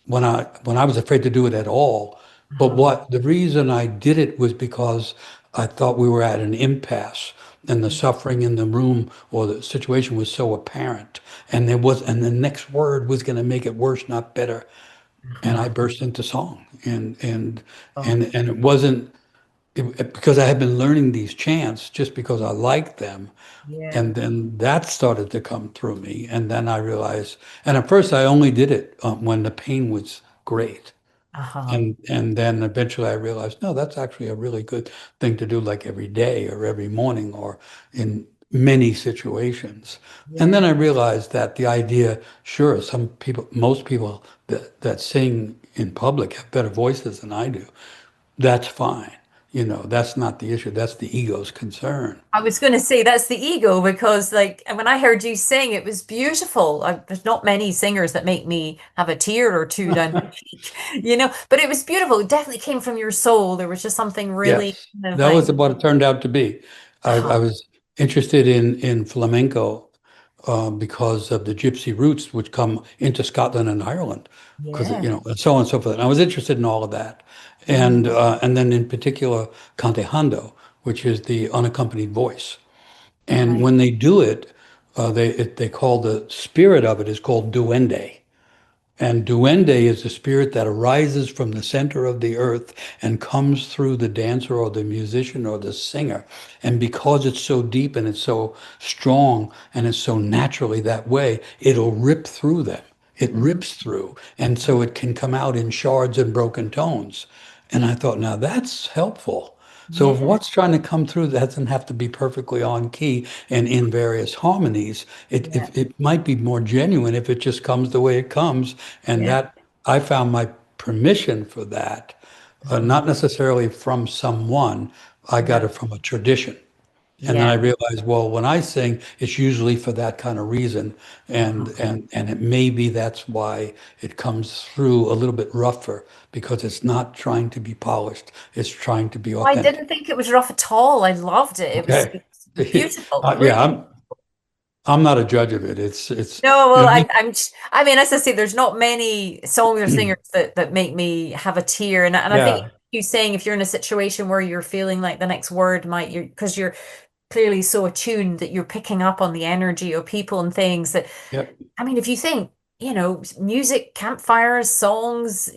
Speaker 3: when I was afraid to do it at all. But
Speaker 2: Uh-huh.
Speaker 3: what the reason I did it was because I thought we were at an impasse and the suffering in the room or the situation was so apparent. And the next word was going to make it worse, not better. And I
Speaker 2: Uh-huh.
Speaker 3: burst into song.
Speaker 2: Oh,
Speaker 3: And it wasn't because I had been learning these chants just because I liked them.
Speaker 2: yeah.
Speaker 3: And then that started to come through me. And then I realized, and at first I only did it when the pain was great.
Speaker 2: Uh-huh.
Speaker 3: And then eventually I realized, no, that's actually a really good thing to do, like every day or every morning or in many situations. And then
Speaker 2: Yeah.
Speaker 3: I realized that the idea, sure, most people that sing in public have better voices than I do. That's fine. That's not the issue. That's the ego's concern.
Speaker 2: I was going to say that's the ego because, like, when I heard you sing, it was beautiful. There's not many singers that make me have a tear or two down my cheek, but it was beautiful. It definitely came from your soul. There was just something really
Speaker 3: Yes,
Speaker 2: kind of
Speaker 3: that was
Speaker 2: like,
Speaker 3: what it turned out to be. I
Speaker 2: uh-huh.
Speaker 3: was interested in flamenco because of the gypsy roots which come into Scotland and Ireland, because
Speaker 2: Yeah.
Speaker 3: and so on and so forth. And I was interested in all of that,
Speaker 2: Mm,
Speaker 3: and then in particular cantejando, which is the unaccompanied voice. And
Speaker 2: right.
Speaker 3: when they do it, they call the spirit of it is called duende. And duende is a spirit that arises from the center of the earth and comes through the dancer or the musician or the singer. And because it's so deep and it's so strong and it's so naturally that way, it'll rip through them. It
Speaker 2: Mm,
Speaker 3: rips through. And so it can come out in shards and broken tones. And I thought, now that's helpful. So
Speaker 2: Yeah.
Speaker 3: if what's trying to come through doesn't have to be perfectly on key and in various harmonies,
Speaker 2: Yeah.
Speaker 3: it might be more genuine if it just comes the way it comes. And
Speaker 2: Yeah.
Speaker 3: that I found my permission for that,
Speaker 2: Uh-huh.
Speaker 3: not necessarily from someone, I got
Speaker 2: No.
Speaker 3: it from a tradition. And then I
Speaker 2: Yeah.
Speaker 3: realized, well, when I sing, it's usually for that kind of reason,
Speaker 2: Uh-huh.
Speaker 3: and it maybe that's why it comes through a little bit rougher because it's not trying to be polished, it's trying to be
Speaker 2: Oh, I
Speaker 3: authentic.
Speaker 2: didn't think it was rough at all. I loved it.
Speaker 3: Okay.
Speaker 2: It's beautiful,
Speaker 3: Yeah,
Speaker 2: really.
Speaker 3: I'm not a judge of it. It's
Speaker 2: No,
Speaker 3: you
Speaker 2: well,
Speaker 3: know
Speaker 2: I mean, as I say, there's not many songs or
Speaker 3: just-
Speaker 2: singers that make me have a tear. And I think
Speaker 3: yeah,
Speaker 2: you saying if you're in a situation where you're feeling like the next word might, because you're clearly so attuned that you're picking up on the energy of people and things that,
Speaker 3: yeah,
Speaker 2: I mean, if you think, music, campfires, songs,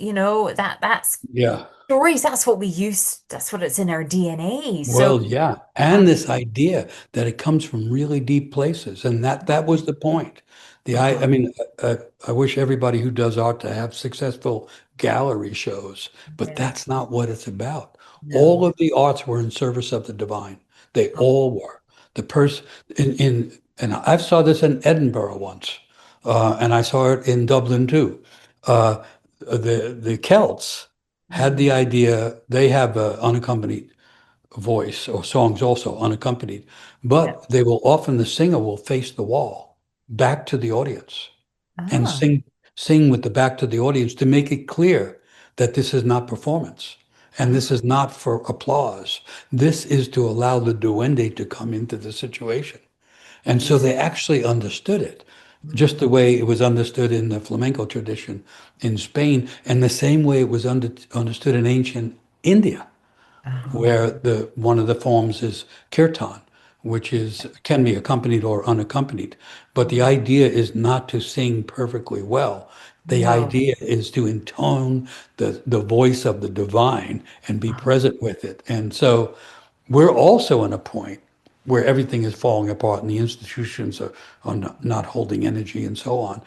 Speaker 2: that's
Speaker 3: yeah.
Speaker 2: stories, that's what we use, that's what it's in our DNA. So,
Speaker 3: Well, yeah,
Speaker 2: uh,
Speaker 3: and this idea that it comes from really deep places, and that was the point. I
Speaker 2: uh-huh.
Speaker 3: mean, I wish everybody who does art to have successful gallery shows, but
Speaker 2: Yeah,
Speaker 3: that's not what it's about. All
Speaker 2: no.
Speaker 3: of the arts were in service of the divine. They
Speaker 2: Oh,
Speaker 3: all were. The person and I saw this in Edinburgh once, and I saw it in Dublin too. The Celts had
Speaker 2: mhm.
Speaker 3: the idea. They have unaccompanied voice or songs also unaccompanied,
Speaker 2: Yeah.
Speaker 3: but they will often the singer will face the wall back to the audience and
Speaker 2: Ah,
Speaker 3: sing with the back to the audience to make it clear that this is not performance and this
Speaker 2: ah,
Speaker 3: is not for applause. This is to allow the duende to come into the situation. And so
Speaker 2: yes.
Speaker 3: they actually understood it just
Speaker 2: Mm.
Speaker 3: the way it was understood in the flamenco tradition in Spain and the same way it was understood in ancient India
Speaker 2: Uh-huh.
Speaker 3: where the one of the forms is kirtan, which is can be accompanied or unaccompanied. But the
Speaker 2: Mhm.
Speaker 3: idea is not to sing perfectly well. The
Speaker 2: No.
Speaker 3: idea is to intone the voice of the divine and be
Speaker 2: Uh-huh.
Speaker 3: present with it. And so we're also in a point where everything is falling apart and the institutions are not holding energy and so on.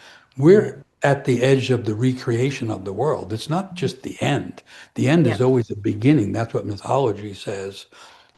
Speaker 2: Yeah.
Speaker 3: We're at the edge of the recreation of the world. It's not just the end. The end
Speaker 2: Yeah.
Speaker 3: is always a beginning. That's what mythology says.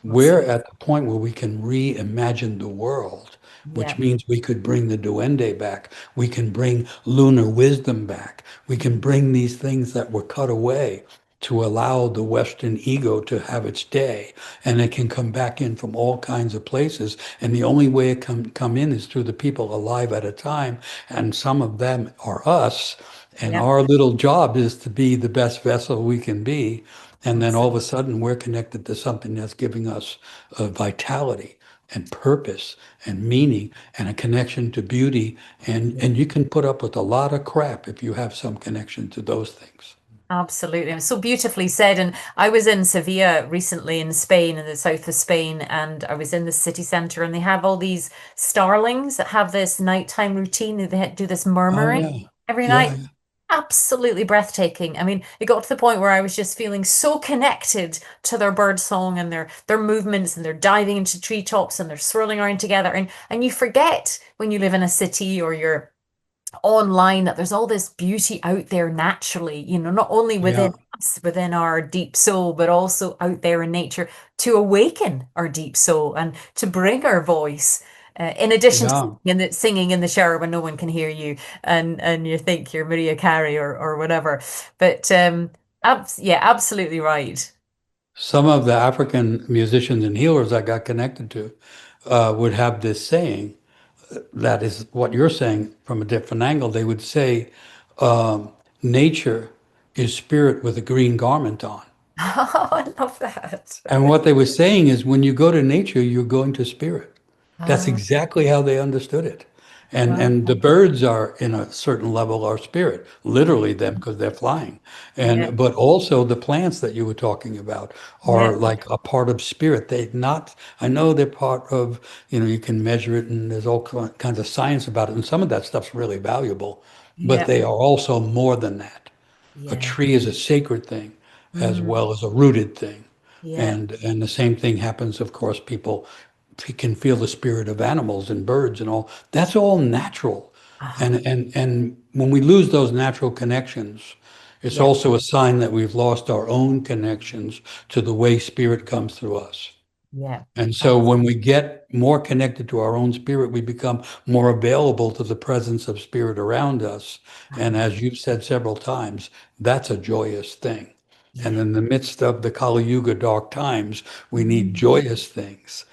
Speaker 3: We're
Speaker 2: Absolutely.
Speaker 3: at the point where we can reimagine the world, which
Speaker 2: Yeah.
Speaker 3: means we could bring the duende back. We can bring lunar wisdom back. We can
Speaker 2: Mhm.
Speaker 3: bring these things that were cut away to allow the Western ego to have its day. And it can come back in from all kinds of places. And the only way it can come in is through the people alive at a time. And some of them are us. And
Speaker 2: Yeah.
Speaker 3: our little job is to be the best vessel we can be. And then all of a
Speaker 2: Absolutely.
Speaker 3: sudden, we're connected to something that's giving us vitality and purpose and meaning and a connection to beauty. And you can put up with a lot of crap if you have some connection to those things.
Speaker 2: Absolutely. And so beautifully said. And I was in Sevilla recently in Spain, in the south of Spain, and I was in the city centre, and they have all these starlings that have this nighttime routine. They do this
Speaker 3: Oh
Speaker 2: murmuring
Speaker 3: yeah,
Speaker 2: every
Speaker 3: yeah,
Speaker 2: night. Absolutely breathtaking. I mean, it got to the point where I was just feeling so connected to their bird song and their movements, and they're diving into treetops and they're swirling around together. And you forget when you live in a city or you're online that there's all this beauty out there naturally, not only
Speaker 3: yeah,
Speaker 2: within us, within our deep soul, but also out there in nature to awaken our deep soul and to bring our voice. In addition to
Speaker 3: yeah.
Speaker 2: singing in the shower when no one can hear you, and you think you're Maria Carey or whatever, but yeah, absolutely right.
Speaker 3: Some of the African musicians and healers I got connected to would have this saying that is what you're saying from a different angle. They would say, um, nature is spirit with a green garment on.
Speaker 2: Oh, I love that.
Speaker 3: And what they were saying is when you go to nature, you're going to spirit. That's
Speaker 2: Oh,
Speaker 3: exactly how they understood it.
Speaker 2: wow.
Speaker 3: And the birds are in a certain level are spirit, literally them because they're flying.
Speaker 2: Yeah,
Speaker 3: And but also the plants that you were talking about are
Speaker 2: yeah,
Speaker 3: like a part of spirit. They not I know they're part of, you can measure it and there's all kinds of science about it. And some of that stuff's really valuable, but
Speaker 2: yeah,
Speaker 3: they are also more than that. A
Speaker 2: yeah.
Speaker 3: tree is a sacred thing as
Speaker 2: Mm,
Speaker 3: well as a rooted thing.
Speaker 2: yeah.
Speaker 3: And the same thing happens, of course, people can feel the spirit of animals and birds and all. That's all natural.
Speaker 2: Uh-huh.
Speaker 3: And when we lose those natural connections, It's
Speaker 2: Yeah.
Speaker 3: also a sign that we've lost our own connections to the way spirit comes through us.
Speaker 2: Yeah.
Speaker 3: And so
Speaker 2: Abs-
Speaker 3: when we get more connected to our own spirit, we become more available to the presence of spirit around us. And
Speaker 2: uh-huh.
Speaker 3: as you've said several times, that's a joyous thing. And
Speaker 2: Yeah.
Speaker 3: in the midst of the Kali Yuga dark times, we need
Speaker 2: Mhm.
Speaker 3: joyous things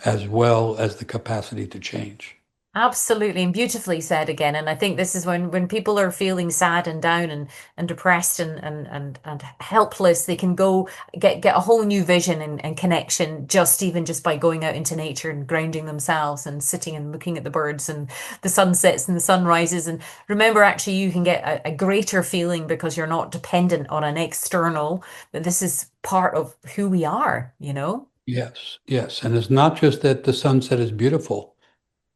Speaker 3: as well as the capacity to change.
Speaker 2: Absolutely, and beautifully said again. And I think this is when people are feeling sad and down and depressed and helpless, they can go get a whole new vision and connection just even just by going out into nature and grounding themselves and sitting and looking at the birds and the sunsets and the sunrises. And remember, actually, you can get a greater feeling because you're not dependent on an external, that this is part of who we are, you know?
Speaker 3: Yes, yes. And it's not just that the sunset is beautiful.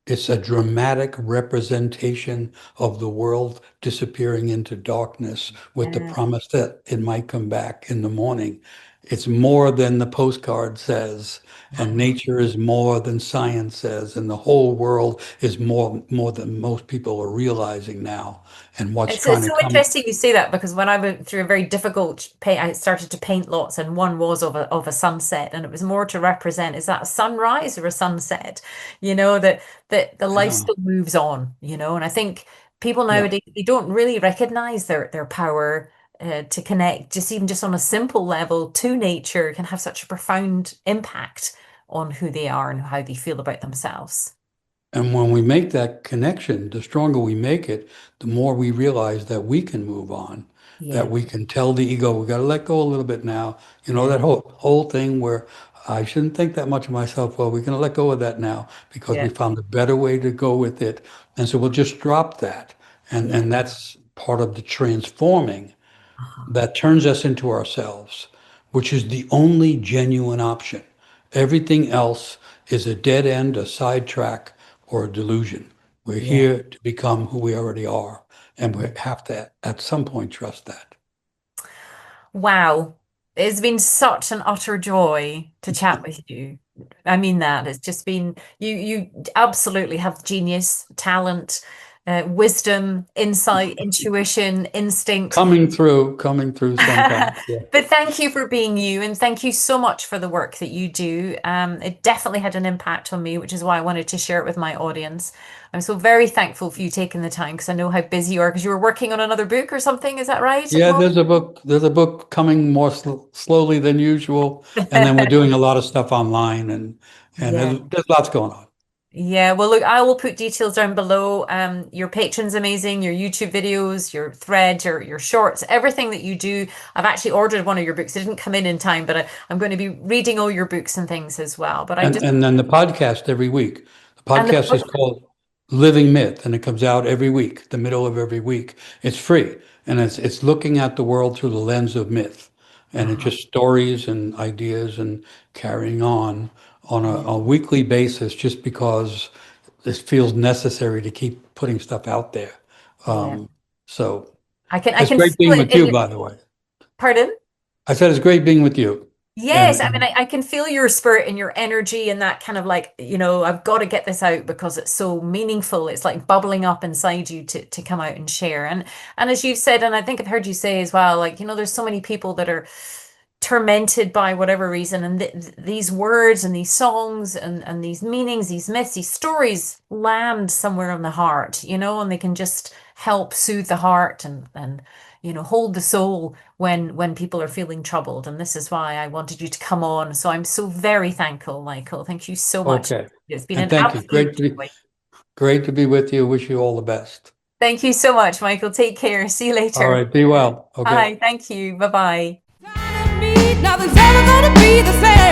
Speaker 3: It's a dramatic representation of the world disappearing into darkness with the
Speaker 2: Yeah.
Speaker 3: promise that it might come back in the morning. It's more than the postcard says, and nature is more than science says, and the whole world is more than most people are realizing now. And what's trying
Speaker 2: It's
Speaker 3: to
Speaker 2: so
Speaker 3: come,
Speaker 2: interesting you say that because when I went through a very difficult paint, I started to paint lots, and one was of a sunset, and it was more to represent, is that a sunrise or a sunset? You know, that the life
Speaker 3: yeah,
Speaker 2: still moves on, you know, and I think people
Speaker 3: yeah.
Speaker 2: nowadays they don't really recognize their power to connect, just even just on a simple level to nature can have such a profound impact on who they are and how they feel about themselves.
Speaker 3: And when we make that connection, the stronger we make it, the more we realize that we can move on, that
Speaker 2: Yeah,
Speaker 3: we can tell the ego, we got to let go a little bit now. You know,
Speaker 2: yeah,
Speaker 3: that whole thing where I shouldn't think that much of myself. Well, we're going to let go of that now because we
Speaker 2: yeah,
Speaker 3: found a better way to go with it. And so we'll just drop that.
Speaker 2: yeah.
Speaker 3: And that's part of the transforming
Speaker 2: Uh-huh.
Speaker 3: that turns us into ourselves, which is the only genuine option. Everything else is a dead end, a sidetrack, or a delusion. We're
Speaker 2: Yeah.
Speaker 3: here to become who we already are, and we have to, at some point, trust that.
Speaker 2: Wow. It's been such an utter joy to chat with you. I mean that. It's just been you absolutely have genius, talent, wisdom, insight, intuition, instinct.
Speaker 3: Coming through sometimes. Yeah.
Speaker 2: But thank you for being you and thank you so much for the work that you do. It definitely had an impact on me, which is why I wanted to share it with my audience. I'm so very thankful for you taking the time because I know how busy you are because you were working on another book or something. Is that right at the
Speaker 3: Yeah,
Speaker 2: moment?
Speaker 3: there's a book coming more slowly than usual, and then we're doing a lot of stuff online, and
Speaker 2: Yeah.
Speaker 3: there's lots going on.
Speaker 2: Yeah, well, look, I will put details down below. Your Patreon's amazing, your YouTube videos, your thread, your shorts, everything that you do. I've actually ordered one of your books. It didn't come in time, but I'm going to be reading all your books and things as well. But I just,
Speaker 3: And then the podcast every week. The
Speaker 2: and the
Speaker 3: podcast is called Living Myth, and it comes out every week, the middle of every week. It's free, and it's looking at the world through the lens of myth, and it's
Speaker 2: uh
Speaker 3: just stories and ideas and carrying on
Speaker 2: yeah,
Speaker 3: a weekly basis, just because it feels necessary to keep putting stuff out there.
Speaker 2: yeah.
Speaker 3: Um, so
Speaker 2: I
Speaker 3: it's
Speaker 2: can
Speaker 3: great
Speaker 2: feel
Speaker 3: being
Speaker 2: it
Speaker 3: with
Speaker 2: in
Speaker 3: you,
Speaker 2: your,
Speaker 3: by the way.
Speaker 2: pardon?
Speaker 3: I said it's great being with you,
Speaker 2: Yes, I mean,
Speaker 3: and
Speaker 2: I can feel your spirit and your energy and that kind of like, you know, I've got to get this out because it's so meaningful. It's like bubbling up inside you to come out and share. And as you've said, and I think I've heard you say as well, like, you know, there's so many people that are tormented by whatever reason, and these words and these songs and these meanings, these myths, these stories land somewhere in the heart, you know, and they can just help soothe the heart and you know hold the soul when people are feeling troubled. And this is why I wanted you to come on. So I'm so very thankful, Michael. Thank you so much.
Speaker 3: okay.
Speaker 2: It's been
Speaker 3: And
Speaker 2: an
Speaker 3: thank you.
Speaker 2: absolute joy.
Speaker 3: Great to be with you. Wish you all the best.
Speaker 2: Thank you so much, Michael. Take care. See you
Speaker 3: All
Speaker 2: later.
Speaker 3: right, be well. Okay.
Speaker 2: Bye. Thank you. Bye bye.
Speaker 1: Nothing's ever gonna be the same.